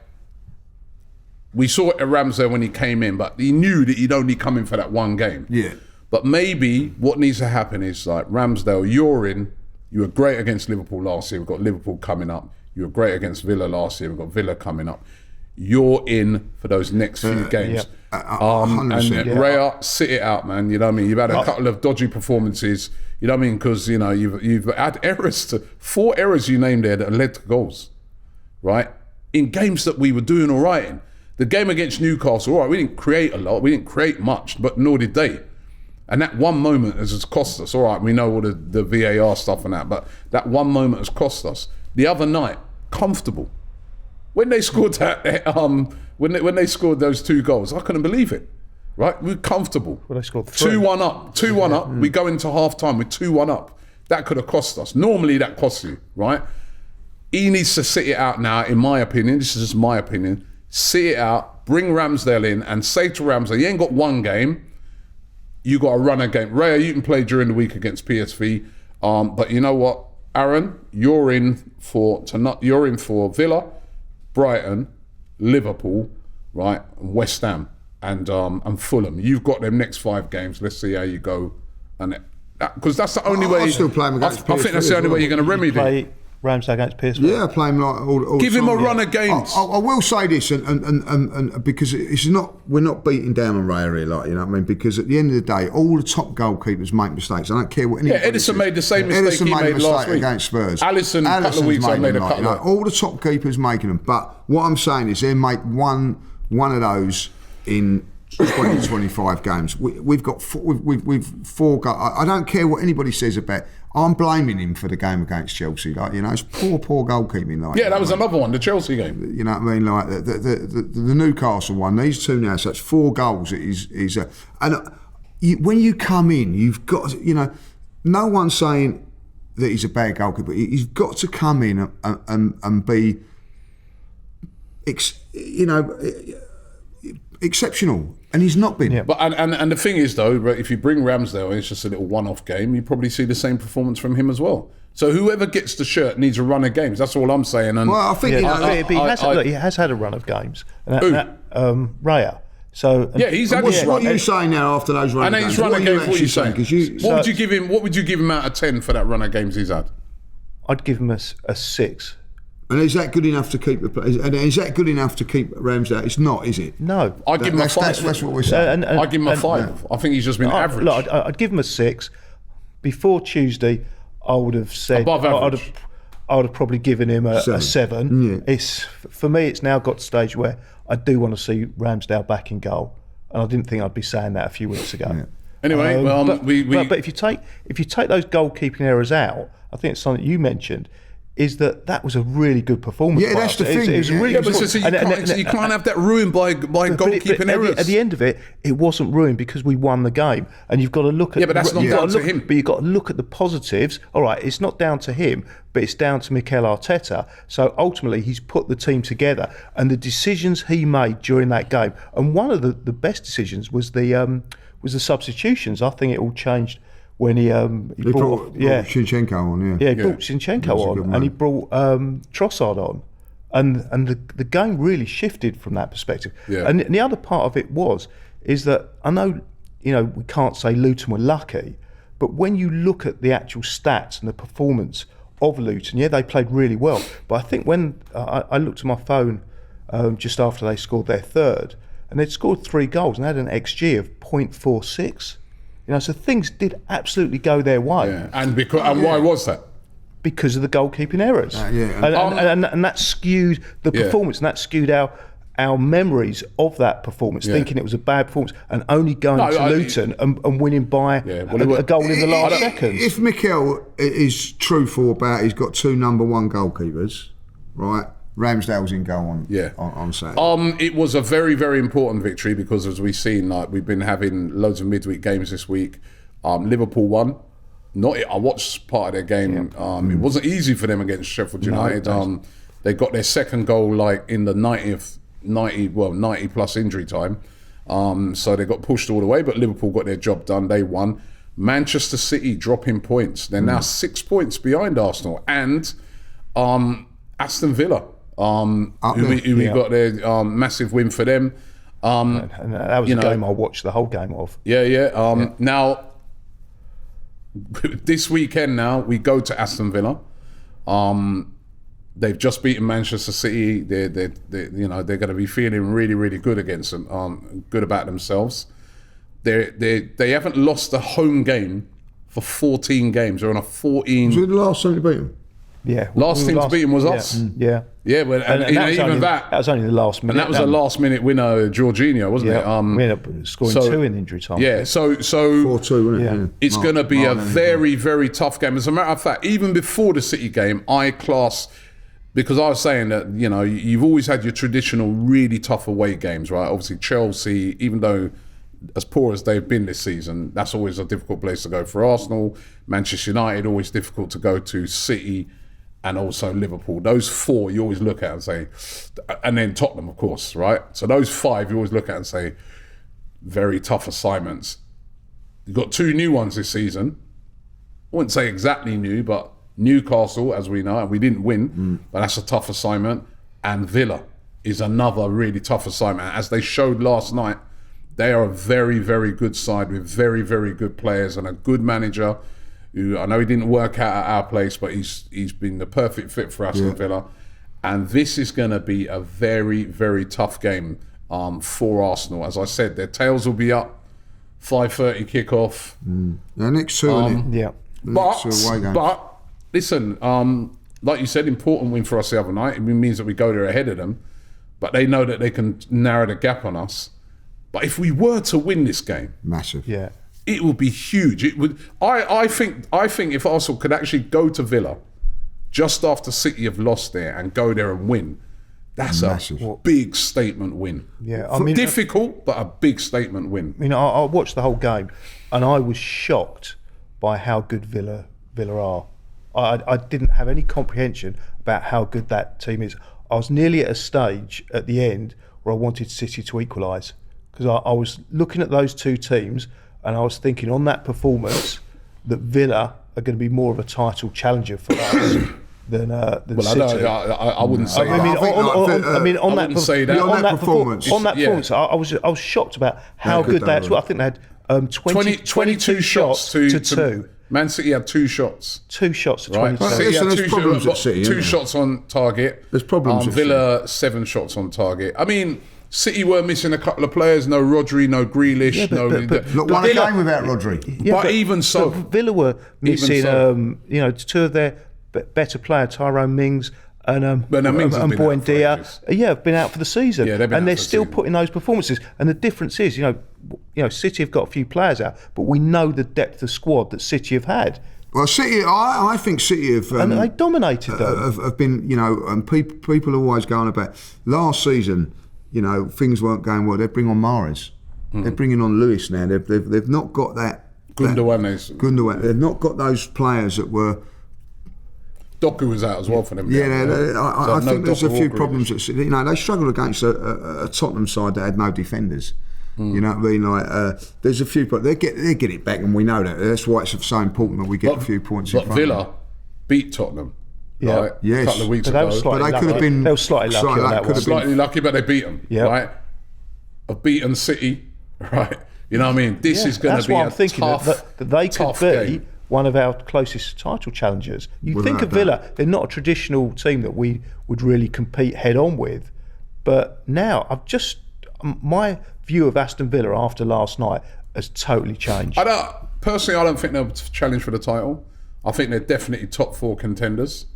S1: we saw it at Ramsdale when he came in, but he knew that he'd only come in for that one game.
S2: Yeah.
S1: But maybe what needs to happen is, like, Ramsdale, you're in. You were great against Liverpool last year. We've got Liverpool coming up. You were great against Villa last year. We've got Villa coming up. You're in for those next few games. And Raya, sit it out, man. You know what I mean? You've had a couple of dodgy performances. You know what I mean? Because, you know, you've had errors, 4 errors you named there that led to goals, right? In games that we were doing all right in. The game against Newcastle, all right, we didn't create a lot. We didn't create much, but nor did they. And that one moment has cost us. All right, we know all the VAR stuff and that, but that one moment has cost us. The other night, comfortable. When they scored that, when they scored those 2 goals, I couldn't believe it. Right, we're comfortable.
S3: Well, they scored 3.
S1: 2-1 up, 2-1 up. We go into half time with 2-1 up. That could have cost us. Normally, that costs you, right? He needs to sit it out now. In my opinion, this is just my opinion. Sit it out. Bring Ramsdale in and say to Ramsdale, "You ain't got one game. You got to run a game. Raya, you can play during the week against PSV, but you know what, Aaron, you're in for Villa, Brighton, Liverpool, right, and West Ham, and Fulham. You've got them next 5 games. Let's see how you go, and because that's the only way.
S2: I'll still play him against PSV.
S1: I think that's the only way you're going to remedy.
S3: Play Ramsdale against PSV.
S2: Yeah, play him like all
S1: Give
S2: the
S1: him
S2: time,
S1: a run of games.
S2: I will say this, and because it's not, we're not beating down on Raya here, like, you know what I mean? Because at the end of the day, all the top goalkeepers make mistakes. I don't care what anybody
S1: Edison
S2: says.
S1: made the same mistake he made last week
S2: against Spurs.
S1: Alisson a couple of weeks ago made a couple.
S2: All the top keepers making them, but what I'm saying is they make one of those in 20, 25 games. We've got 4 goals. I don't care what anybody says about. I'm blaming him for the game against Chelsea. Like, you know, it's poor goalkeeping. Like,
S1: yeah, that was another one, the Chelsea game.
S2: You know what I mean? Like the Newcastle one. These 2 now, so that's 4 goals. When you come in, you've got, you know, no one's saying that he's a bad goalkeeper. He's got to come in and be, exceptional, and he's not been.
S1: Yeah. But and the thing is though, if you bring Ramsdale, it's just a little one-off game. You probably see the same performance from him as well. So whoever gets the shirt needs a run of games. That's all I'm saying. And
S2: well, I think
S3: he has had a run of games. Raya. So
S1: he's had.
S2: What are you saying now after those run of games?
S1: And he's run of games. What are you saying? What would you give him? What would you give him out of 10 for that run of games he's had?
S3: I'd give him a 6.
S2: And is that good enough to keep Ramsdale? It's not, is it?
S3: No.
S1: I'd give him a 5.
S2: That's what we're saying.
S1: I'd give him a 5. I think he's just been average.
S3: Look, I'd give him a 6. Before Tuesday, I would have said
S1: above average.
S3: I would have probably given him a 7.
S2: Yeah.
S3: For me, it's now got to the stage where I do want to see Ramsdale back in goal, and I didn't think I'd be saying that a few weeks ago. Yeah.
S1: Anyway,
S3: but if you take those goalkeeping errors out, I think it's something you mentioned. Is that was a really good performance?
S2: Yeah, that's the thing.
S1: But you can't have that ruined by goalkeeping errors.
S3: At the end of it, it wasn't ruined because we won the game, and you've got to look at.
S1: Yeah, but that's not down to him.
S3: But you've got to look at the positives. All right, it's not down to him, but it's down to Mikel Arteta. So ultimately, he's put the team together, and the decisions he made during that game. And one of the best decisions was the substitutions. I think it all changed. When he brought
S2: Zinchenko on,
S3: he brought Zinchenko on, and he brought Trossard on, and the game really shifted from that perspective.
S1: Yeah.
S3: And the other part of it is that I know, you know, we can't say Luton were lucky, but when you look at the actual stats and the performance of Luton, they played really well. But I think when I looked at my phone just after they scored their 3rd, and they'd scored 3 goals and had an XG of 0.46. You know, so things did absolutely go their way.
S1: Yeah. And why was that?
S3: because of the goalkeeping errors.
S2: Yeah.
S3: And that skewed the performance, and that skewed our memories of that performance, thinking it was a bad performance, and only going to Luton and winning by a goal in the last seconds.
S2: If Mikel is truthful about he's got 2 number 1 goalkeepers, right? Ramsdale's in goal on Saturday.
S1: It was a very, very important victory because, as we've seen, like we've been having loads of midweek games this week. Liverpool won. I watched part of their game. It wasn't easy for them against Sheffield United. They got their second goal like in the 90 plus injury time. So they got pushed all the way, but Liverpool got their job done. They won. Manchester City dropping points. They're now 6 points behind Arsenal and Aston Villa. We got their massive win for them.
S3: And that was a game I watched the whole game of.
S1: Now, this weekend now, we go to Aston Villa. They've just beaten Manchester City. They're going to be feeling really, really good against them, good about themselves. They haven't lost a home game for 14 games. They're on a 14...
S2: Was it the last time you beat them?
S3: Yeah.
S1: Last team to beat them was us.
S3: Yeah.
S1: Yeah, but that
S3: was only the last minute.
S1: And that was a last minute winner, Jorginho, wasn't it?
S3: We ended up scoring 2 in injury time.
S1: Yeah, so
S2: 4-2, wasn't it?
S3: Yeah.
S1: It's going to be a very, very tough game. As a matter of fact, even before the City game, because I was saying that, you've always had your traditional really tough away games, right? Obviously Chelsea, even though as poor as they've been this season, that's always a difficult place to go for Arsenal. Manchester United, always difficult to go to. City, and also Liverpool. Those 4 you always look at and say, and then Tottenham, of course, right? So those 5 you always look at and say, very tough assignments. You've got 2 new ones this season. I wouldn't say exactly new, but Newcastle, as we know, and we didn't win, but that's a tough assignment. And Villa is another really tough assignment. As they showed last night, they are a very, very good side with very, very good players and a good manager who, I know he didn't work out at our place, but he's been the perfect fit for Aston Villa. And this is going to be a very, very tough game for Arsenal. As I said, their tails will be up, 5:30 kickoff.
S2: Yeah, next 2,
S1: But listen, like you said, important win for us the other night. It means that we go there ahead of them, but they know that they can narrow the gap on us. But if we were to win this game,
S2: massive,
S1: it would be huge. It would. I think if Arsenal could actually go to Villa just after City have lost there and go there and win, that's massive. A big statement win.
S3: Yeah,
S1: difficult, but a big statement win.
S3: I watched the whole game, and I was shocked by how good Villa are. I didn't have any comprehension about how good that team is. I was nearly at a stage at the end where I wanted City to equalise, because I was looking at those 2 teams and I was thinking on that performance that Villa are going to be more of a title challenger for us than City.
S1: I wouldn't say that.
S3: On that
S2: performance,
S3: I was shocked about how good they are. I think they had 22 shots to 2.
S1: Man City had 2 shots.
S3: 2 shots to 22.
S1: Right. City had
S2: there's problems at City.
S1: 2 shots on target.
S2: There's problems at
S1: Villa, 7 shots on target. I mean, City were missing a couple of players. No Rodri, no Grealish.
S2: Not won a game without Rodri.
S3: Yeah,
S1: but even so,
S3: Villa were missing 2 of their better players, Tyrone Mings and Buendia. Have been out for the season, and they're still putting those performances. And the difference is, City have got a few players out, but we know the depth of squad that City have had.
S2: Well, City, I think City have...
S3: and they dominated them.
S2: Have been, and people are always going about... Last season, things weren't going well. They bring on Mahrez. They're bringing on Lewis now. They've not got that... Gundogan. They've not got those players that were...
S1: Doku was out as well for them.
S2: I think there's a few problems. They struggled against a Tottenham side that had no defenders. You know what I mean? There's a few, but they get it back, and we know that. That's why it's so important that we get a few points in front.
S1: But Villa beat Tottenham. A couple of weeks ago.
S3: But they could have been. They were slightly lucky on that one.
S1: Slightly lucky, but they beat them. Right? Have beaten City. Right? You know what I mean? This is going to be a tough,
S3: that they could be game. One of our closest title challengers. You think of Villa, they're not a traditional team that we would really compete head on with. But now, my view of Aston Villa after last night has totally changed.
S1: Personally, I don't think they'll challenge for the title. I think they're definitely top 4 contenders.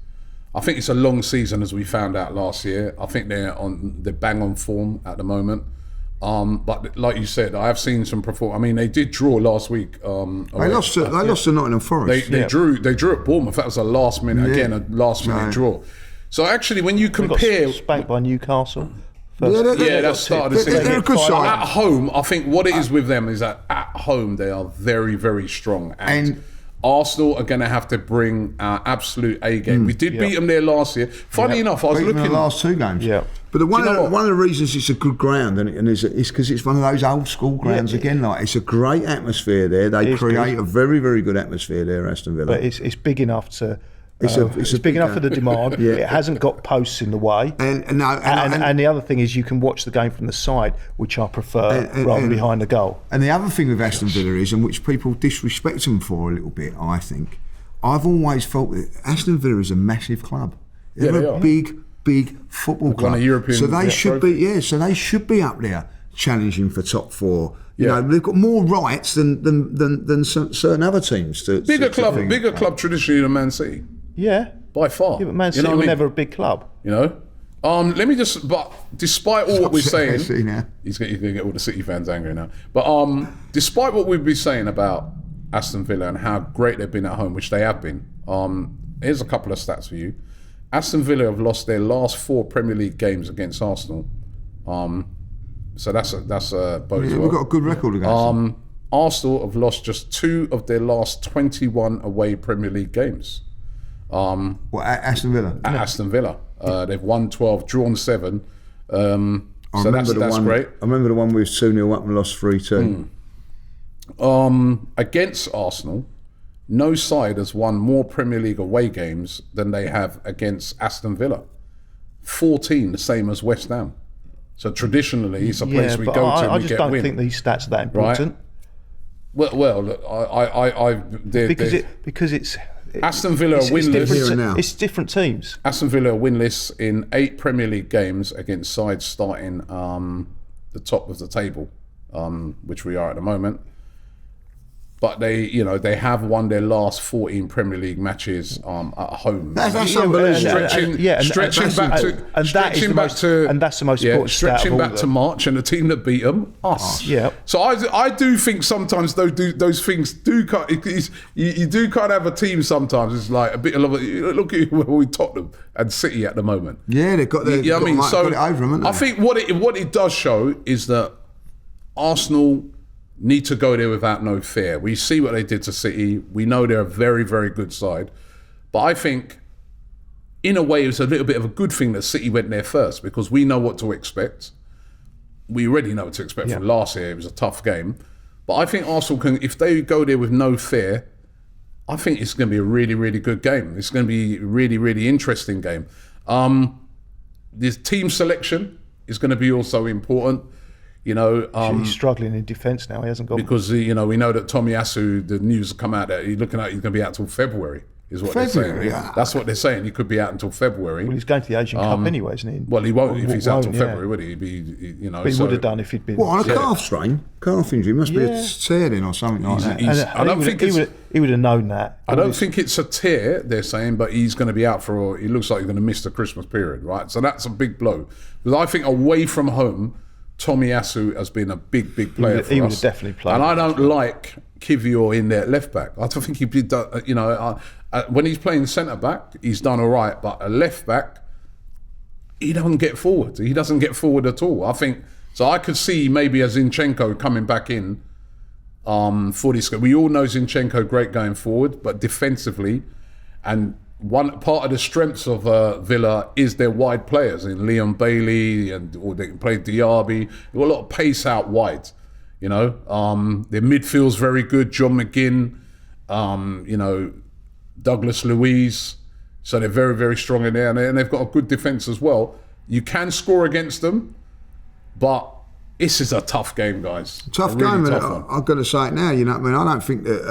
S1: I think it's a long season, as we found out last year. I think they're bang on form at the moment. But like you said, I have seen some perform. I mean, they did draw last week.
S2: They lost to Nottingham Forest.
S1: They drew at Bournemouth. That was a last minute draw. So actually, when you compare,
S3: got spanked by Newcastle.
S1: That started the season.
S2: They're a good side.
S1: At home, I think what it is with them is that at home they are very, very strong. And Arsenal are going to have to bring our absolute A game. We did beat them there last year. Funny enough, I was looking
S2: at the last 2 games.
S3: Yeah.
S2: But one of the reasons it's a good ground and is because it's one of those old school grounds again. Like it's a great atmosphere there. They create a very, very good atmosphere there, Aston Villa.
S3: But it's big enough to. It's big enough for the demand. It hasn't got posts in the way. And the other thing is you can watch the game from the side, which I prefer rather than behind the goal.
S2: And the other thing with Aston Villa is, and which people disrespect them for a little bit, I think, I've always felt that Aston Villa is a massive club. They're a big football club.
S1: Won a European
S2: so they should be So they should be up there challenging for top 4. You know, they've got more rights than certain other teams.
S1: Bigger club traditionally than Man City.
S3: Yeah,
S1: by far.
S3: Yeah, but Man City were never a big club.
S1: You know, let me just. But despite all what we're saying, he's going to get all the City fans angry now. But despite what we've been saying about Aston Villa and how great they've been at home, which they have been, here's a couple of stats for you. Aston Villa have lost their last 4 Premier League games against Arsenal. So that's bodes well.
S2: We've got a good record against them.
S1: Arsenal have lost just 2 of their last 21 away Premier League games.
S2: Aston Villa?
S1: At Aston Villa. They've won 12, drawn 7. So that's great.
S2: I remember the one we 2-0 up and lost 3-2.
S1: Against Arsenal, no side has won more Premier League away games than they have against Aston Villa. 14, the same as West Ham. So traditionally, it's a place we go to and we get win.
S3: I just don't think these stats are that important.
S1: Right? Well, look,
S3: because it's
S1: Aston Villa are winless.
S3: It's different teams.
S1: Aston Villa are winless in 8 Premier League games against sides starting the top of the table, which we are at the moment. But they have won their last 14 Premier League matches at home.
S2: That's unbelievable.
S1: Stretching back to March, and the team that beat them, us.
S3: Yeah.
S1: So I do think sometimes those things do you do kind of have a team sometimes. It's like a bit of look at where we Tottenham and City at the moment.
S2: Yeah, they've got their.
S1: got it
S2: over them, haven't they?
S1: I think what it does show is that Arsenal need to go there without no fear. We see what they did to City. We know they're a very, very good side. But I think, in a way, it was a little bit of a good thing that City went there first because we know what to expect. We already know what to expect from last year. It was a tough game. But I think Arsenal can, if they go there with no fear, I think it's going to be a really, really good game. It's going to be a really, really interesting game. This team selection is going to be also important. You know,
S3: he's struggling in defence now. He hasn't got
S1: because we know that Tomiyasu. The news come out that he's going to be out till February. Is what they're saying.
S2: Yeah.
S1: That's what they're saying. He could be out until February.
S3: Well, he's going to the Asian Cup anyway, isn't he?
S1: Well, he won't if he's out till February, would he?
S3: But he would have done if he'd been.
S2: What, on a calf strain? Calf injury? Must be a tear or something like that.
S1: I don't think
S3: he would have known that.
S1: I don't think it's a tear, they're saying, but he's going to be out for. He looks like he's going to miss the Christmas period, right? So that's a big blow. Because I think away from home, Tomiyasu has been a big player for us.
S3: He would have definitely played.
S1: And I don't like Kivior in there at left back. I don't think he'd be, when he's playing centre back, he's done all right. But a left back, he doesn't get forward. He doesn't get forward at all. I think so. I could see maybe a Zinchenko coming back in for this. We all know Zinchenko great going forward, but defensively, and one part of the strengths of Villa is their wide players in Leon Bailey or they can play Diaby. They've got a lot of pace out wide. You know, their midfield's very good. John McGinn, Douglas Luiz. So they're very, very strong in there, and they've got a good defence as well. You can score against them, but this is a tough game, guys.
S2: Tough game, and I've got to say it now. You know, I don't think that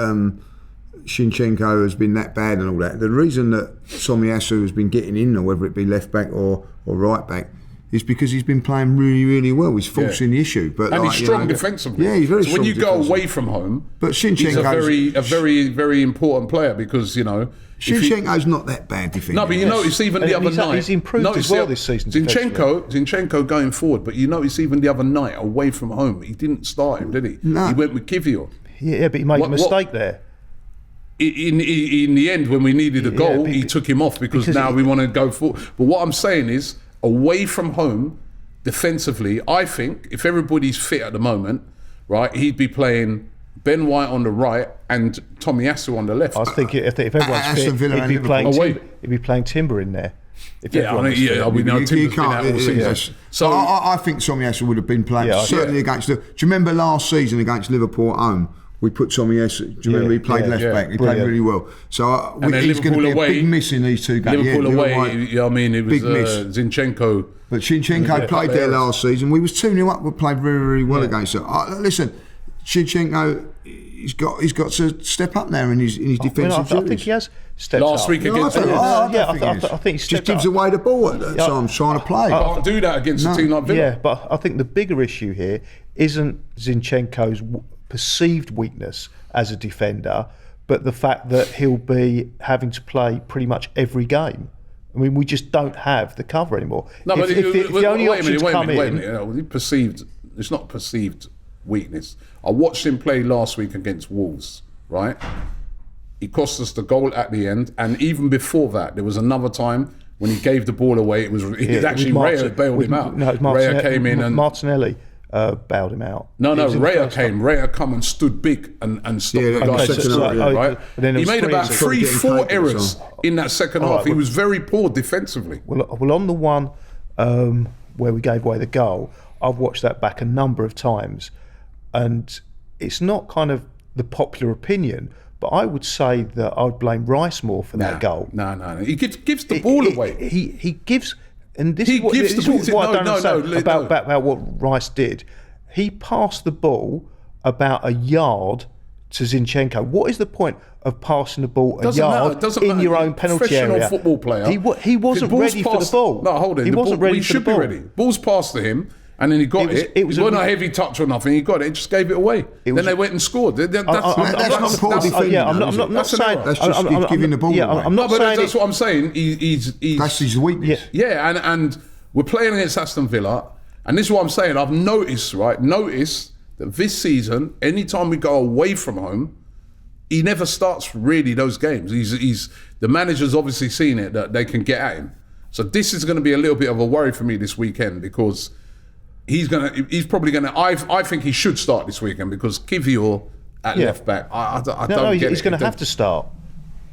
S2: Zinchenko has been that bad and all that. The reason that Tomiyasu has been getting in, or whether it be left back or right back, is because he's been playing really, really well. He's forcing the issue, but
S1: and he's strong defensively.
S2: Yeah, he's very
S1: so
S2: strong.
S1: When you go away from home,
S2: but
S1: he's a very, very important player because
S2: Zinchenko's not that bad defensively.
S1: No, but you notice even the other night
S3: he's improved as well this season.
S1: Zinchenko going forward, but you notice even the other night away from home, he didn't start him, did he?
S2: No.
S1: He went with Kivior.
S3: Yeah, but he made a mistake there.
S1: In the end, when we needed a goal, he took him off because now we want to go forward. But what I'm saying is, away from home, defensively, I think if everybody's fit at the moment, right, he'd be playing Ben White on the right and Tomiyasu on the left.
S3: I was thinking if everyone's fit, he'd be playing Timber in there.
S1: We know Timber's been out all season.
S2: So I think Tomiyasu would have been playing certainly against. Do you remember last season against Liverpool at home? We put Tomiyasu. Do you remember he played left back? He played really well. So he's going to be a big miss in these two games.
S1: Liverpool away. It was Zinchenko.
S2: But Zinchenko played there last season. We was 2-0 up. We played very, very well against it. Listen, Zinchenko, he's got to step up now in his defensive duties.
S3: I think he has stepped up.
S1: Last week against
S3: I think he
S2: just gives away the ball at times trying to play.
S1: I can't do that against a team like Villa.
S3: Yeah, but I think the bigger issue here isn't Zinchenko's perceived weakness as a defender, but the fact that he'll be having to play pretty much every game. I mean, we just don't have the cover anymore.
S1: No, but the only option to come in... perceived, it's not perceived weakness. I watched him play last week against Wolves, right? He cost us the goal at the end, and even before that, there was another time when he gave the ball away. It was actually Raya bailed him out.
S3: No,
S1: Raya came in and...
S3: Martinelli bailed him out.
S1: No, Raya came. Raya come and stood big and stopped the guy. Right? He made about 3-4 errors in that second half. He was very poor defensively.
S3: Well, on the one where we gave away the goal, I've watched that back a number of times, and it's not kind of the popular opinion, but I would say that I would blame Rice more for that goal.
S1: No. He gives the ball away.
S3: He gives... And this is what I don't understand about what Rice did. He passed the ball about a yard to Zinchenko. What is the point of passing the ball a yard in your own penalty area?
S1: Professional football player.
S3: He wasn't ready for the ball.
S1: No, hold on.
S3: He wasn't ready for the ball.
S1: He should be ready. Ball's passed to him. And then he got it. It wasn't a heavy touch or nothing. He got it. Just gave it away. Then they went and scored. That's
S2: not poor defending.
S3: I'm not saying
S2: that's just giving the ball away.
S1: I'm not saying that's what I'm saying.
S2: That's his weakness.
S1: Yeah, and we're playing against Aston Villa, and this is what I'm saying. I've noticed that this season, anytime we go away from home, he never starts really those games. He's the manager's obviously seen it that they can get at him. So this is going to be a little bit of a worry for me this weekend because. He's probably gonna. I think he should start this weekend because Kivior at left back. I don't get it.
S3: He's going to have to start,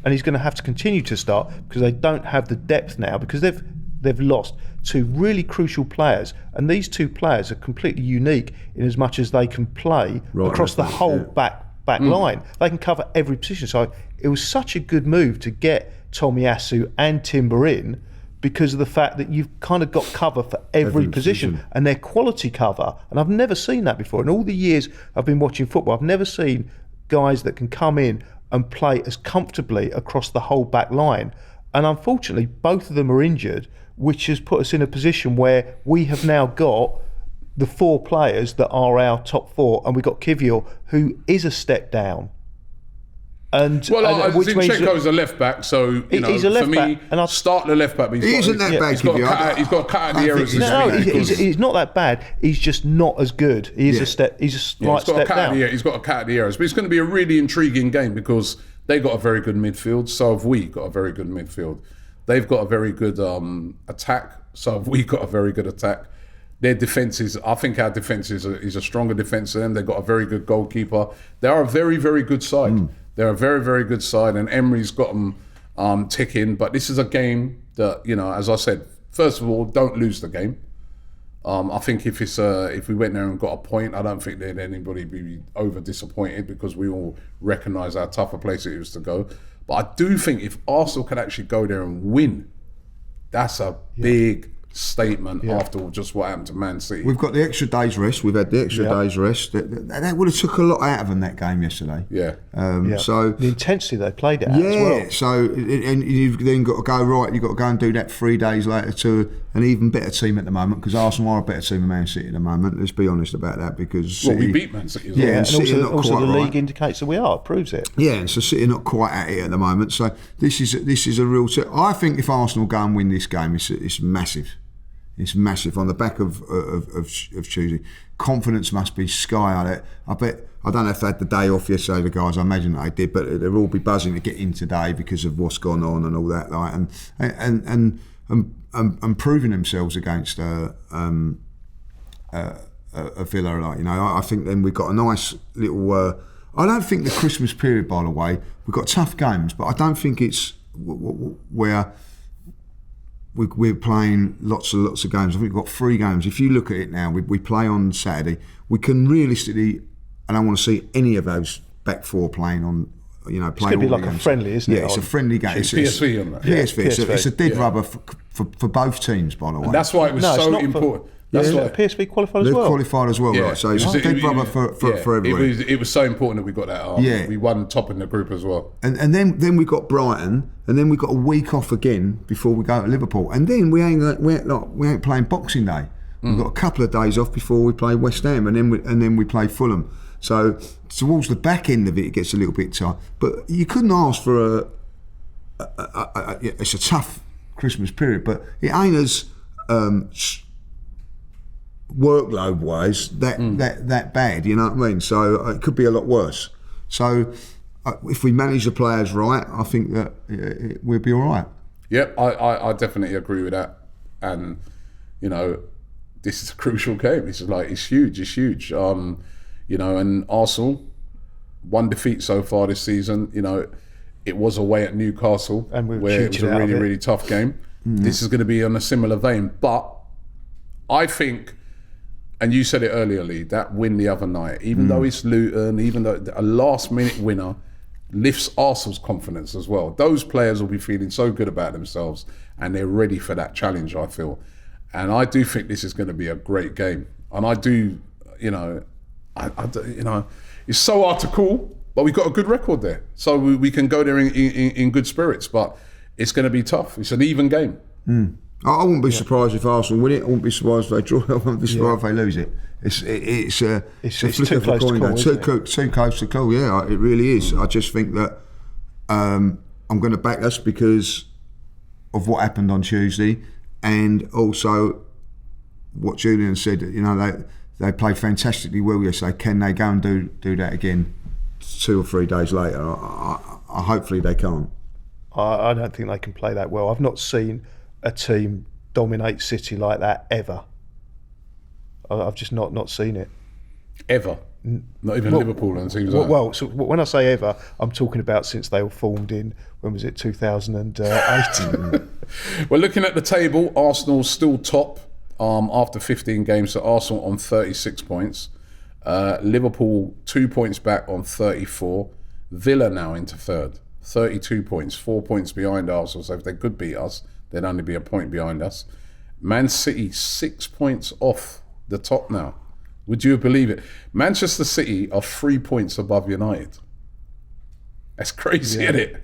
S3: and he's going to have to continue to start because they don't have the depth now because they've lost two really crucial players, and these two players are completely unique in as much as they can play across the whole back line. They can cover every position. So it was such a good move to get Tomiyasu and Timber in. Because of the fact that you've kind of got cover for every position and they're quality cover. And I've never seen that before. In all the years I've been watching football, I've never seen guys that can come in and play as comfortably across the whole back line. And unfortunately, both of them are injured, which has put us in a position where we have now got the four players that are our top four, and we've got Kivior, who is a step down.
S1: Zinchenko's a left back, so
S3: he's a left back, and
S1: start the left back. But he's got to cut out the errors.
S3: He's not that bad. He's just not as good. He's a slight step down.
S1: He's got to cut out the errors. But it's going to be a really intriguing game because they got a very good midfield. So have we got a very good midfield. They've got a very good attack. So have we got a very good attack. Their defence I think our defence is a stronger defence than them. They've got a very good goalkeeper. They are a very, very good side. They're a very, very good side, and Emery's got them ticking. But this is a game that, as I said, first of all, don't lose the game. I think if we went there and got a point, I don't think there'd anybody be over disappointed because we all recognise how tough a place it was to go. But I do think if Arsenal can actually go there and win, that's a big statement after just what happened to Man City.
S2: We've got the extra day's rest. We've had the extra day's rest. That would have took a lot out of them, that game yesterday.
S1: Yeah.
S2: So
S3: the intensity they played it at as well.
S2: So and you've then got to go right. You've got to go and do that 3 days later to an even better team at the moment, because Arsenal are a better team than Man City at the moment. Let's be honest about that, because City,
S1: we beat Man City as well.
S2: Yeah,
S3: And
S2: City are
S3: also
S2: not
S3: the
S2: quite
S3: league indicates that we are. It proves it.
S2: Yeah, and so City are not quite at it at the moment. So this is a real. I think if Arsenal go and win this game, it's massive. It's massive on the back of Tuesday. Confidence must be sky high. I bet. I don't know if they had the day off yesterday, the guys. I imagine they did, but they'll all be buzzing to get in today because of what's gone on and all that. Like, and proving themselves against a Villa. Like, you know, I think then we've got a nice little. I don't think the Christmas period, by the way, we've got tough games, but I don't think it's where. We're playing lots and lots of games. I think we've got 3 games. If you look at it now, we play on Saturday. We can realistically, I don't want to see any of those back 4 playing on, you know, playing.
S3: It's going to be like a friendly, isn't it?
S2: Yeah, it's a friendly game. It's
S1: PSV on that.
S2: PSV. It's a dead rubber for both teams, by the way.
S1: And that's why it was so important.
S3: That's why PSV qualified as well.
S2: They've qualified as well, right? So it's a dead rubber for everyone.
S1: It was so important that we got that. We won top in the group as well.
S2: And then we got Brighton, and then we got a week off again before we go to Liverpool, and then we ain't playing Boxing Day. We've got a couple of days off before we play West Ham, and then we play Fulham. So towards the back end of it, it gets a little bit tight. But you couldn't ask for it's a tough Christmas period, but it ain't as workload wise that bad, you know what I mean? So it could be a lot worse. So if we manage the players right, I think that we'll be all right.
S1: Yep, I definitely agree with that. And you know, this is a crucial game. It's huge. You know, and Arsenal, 1 defeat so far this season. You know, it was away at Newcastle,
S3: and
S1: where it was a really tough game. This is going to be on a similar vein, but I think. And you said it earlier, Lee, that win the other night, even though it's Luton, even though a last-minute winner lifts Arsenal's confidence as well. Those players will be feeling so good about themselves, and they're ready for that challenge, I feel. And I do think this is going to be a great game. And I do, you know, it's so hard to call, but we've got a good record there. So we can go there in good spirits, but it's going to be tough. It's an even game.
S2: I wouldn't be surprised if Arsenal win it. I wouldn't be surprised if they draw it. I wouldn't be surprised if they lose it. It's
S3: too close to call,
S2: too close to call. Yeah, it really is. I just think that I'm going to back us because of what happened on Tuesday, and also what Julian said. You know, they played fantastically well yesterday. Can they go and do that again 2 or 3 days later? I hopefully they can't.
S3: I don't think they can play that well. I've not seen a team dominate City like that ever. I've just not seen it. Ever?
S1: Not even Liverpool and teams like that?
S3: Well, so when I say ever, I'm talking about since they were formed in, when was it, 2008?
S1: Well, looking at the table, Arsenal's still top after 15 games, so Arsenal on 36 points. Liverpool 2 points back on 34. Villa now into third, 32 points, 4 points behind Arsenal, so if they could beat us, they'd only be a point behind us. Man City 6 points off the top now. Would you believe it? Manchester City are 3 points above United. That's crazy, isn't it?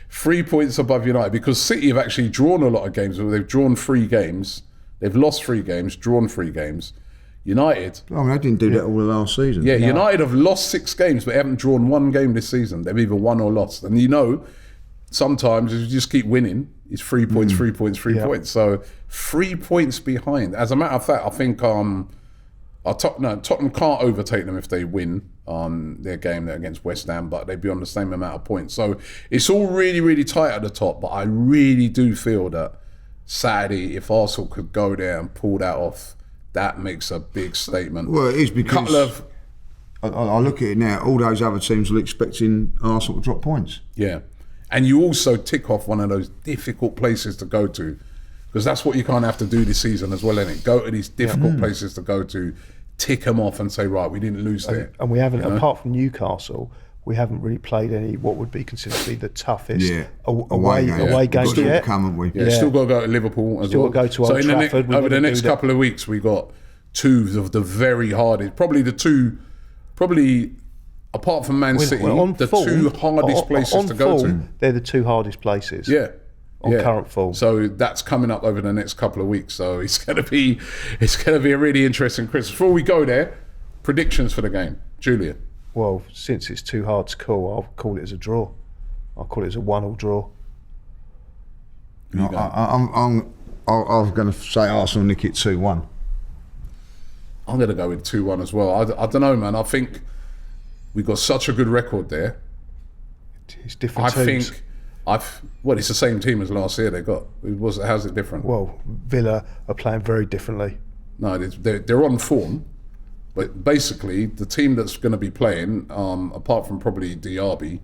S1: 3 points above United, because City have actually drawn a lot of games. They've drawn 3 games. They've lost 3 games, drawn 3 games. United...
S2: I mean, they didn't do that all the last season.
S1: Yeah, no. United have lost 6 games, but haven't drawn 1 game this season. They've either won or lost. And you know, sometimes if you just keep winning, it's 3 points, 3 points, 3 points. So 3 points behind. As a matter of fact, I think Tottenham can't overtake them if they win their game there against West Ham, but they'd be on the same amount of points. So it's all really, really tight at the top, but I really do feel that Saturday, if Arsenal could go there and pull that off, that makes a big statement.
S2: Well, it is, because I look at it now, all those other teams are expecting Arsenal to drop points.
S1: Yeah. And you also tick off one of those difficult places to go to, because that's what you kind of have to do this season as well, isn't it? Go to these difficult places to go to, tick them off and say, right, we didn't lose there.
S3: And we haven't, apart from Newcastle, we haven't really played any what would be considered to be the toughest
S2: away
S3: games
S2: still
S3: yet.
S2: Come, haven't we?
S1: Yeah, still got to go to Liverpool as
S3: Still
S1: well.
S3: got to go to Old Trafford.
S1: Over the next couple of weeks, we got two of the very hardest, probably apart from Man City, two hardest places to go to.
S3: They're the two hardest places.
S1: Yeah.
S3: On current form.
S1: So that's coming up over the next couple of weeks. So it's gonna be a really interesting Christmas. Before we go there, predictions for the game. Julian.
S3: Well, since it's too hard to call, I'll call it as a draw. I'll call it as a 1-1 draw.
S2: I'm going to say Arsenal nick it 2-1.
S1: I'm going to go with 2-1 as well. I don't know, man. I think we've got such a good record there.
S3: It's different teams.
S1: It's the same team as last year they got. How's it different?
S3: Well, Villa are playing very differently.
S1: No, they're on form. But basically, the team that's going to be playing, apart from probably Diaby,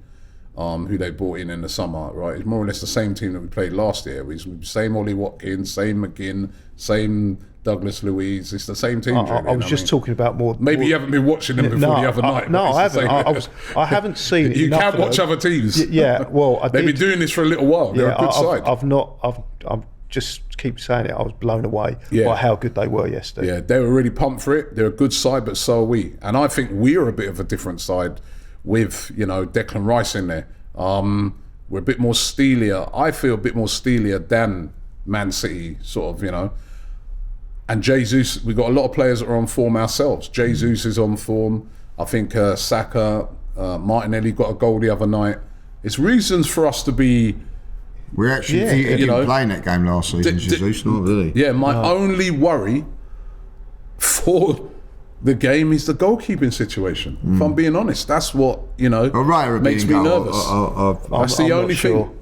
S1: who they brought in the summer, right, is more or less the same team that we played last year. Same Ollie Watkins, same McGinn, same Douglas Luiz. It's the same team.
S3: I was just talking about more.
S1: Maybe you haven't been watching them before the other night.
S3: No, I haven't. I haven't seen.
S1: You can watch other teams.
S3: Yeah, well,
S1: they've been doing this for a little while. They're a good side.
S3: I've just keep saying it. I was blown away by how good they were yesterday.
S1: Yeah, they were really pumped for it. They're a good side, but so are we. And I think we're a bit of a different side with, Declan Rice in there. We're a bit more steelier. I feel a bit more steelier than Man City, sort of, And Jesus, we've got a lot of players that are on form ourselves. Jesus is on form. I think Saka, Martinelli got a goal the other night. It's reasons for us to be...
S2: We actually he didn't play in that game last season, Jesus, not really.
S1: Yeah, my only worry for the game is the goalkeeping situation. If I'm being honest, that's what makes me nervous. That's the only thing.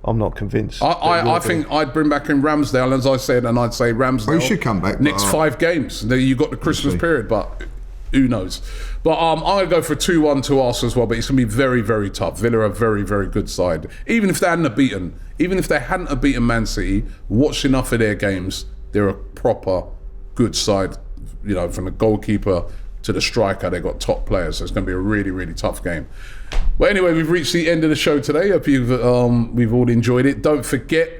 S3: I'm not convinced.
S1: I think I'd bring back in Ramsdale, as I said, and I'd say Ramsdale.
S2: Well, he should come back.
S1: Next 5 games. Then you got the Christmas period, but who knows? But I'm going to go for 2-1 to Arsenal as well. But it's going to be very, very tough. Villa are a very, very good side. Even if they hadn't beaten Man City, watched enough of their games, they're a proper good side. From the goalkeeper to the striker, they got top players. So it's going to be a really, really tough game. But anyway, we've reached the end of the show today. Hope we've all enjoyed it. Don't forget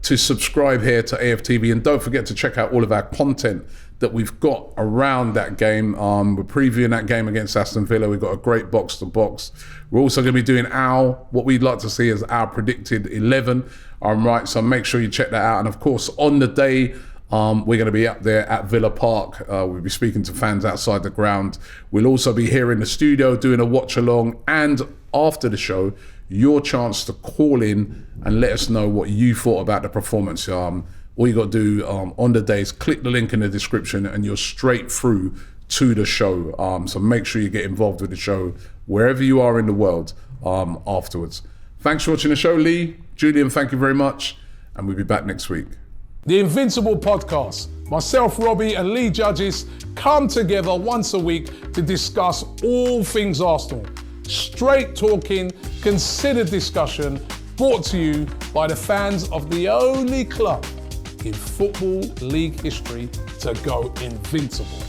S1: to subscribe here to AFTV, and don't forget to check out all of our content that we've got around that game. We're previewing that game against Aston Villa. We've got a great box to box. We're also going to be doing what we'd like to see as our predicted 11. Right, so make sure you check that out. And of course, on the day, we're going to be up there at Villa Park. We'll be speaking to fans outside the ground. We'll also be here in the studio doing a watch along, and after the show, your chance to call in and let us know what you thought about the performance. All you got to do on the day is click the link in the description and you're straight through to the show. So make sure you get involved with the show wherever you are in the world afterwards. Thanks for watching the show, Lee. Julian, thank you very much. And we'll be back next week. The Invincible podcast. Myself, Robbie, and Lee Judges come together once a week to discuss all things Arsenal. Straight talking, considered discussion, brought to you by the fans of the only club in Football League history to go invincible.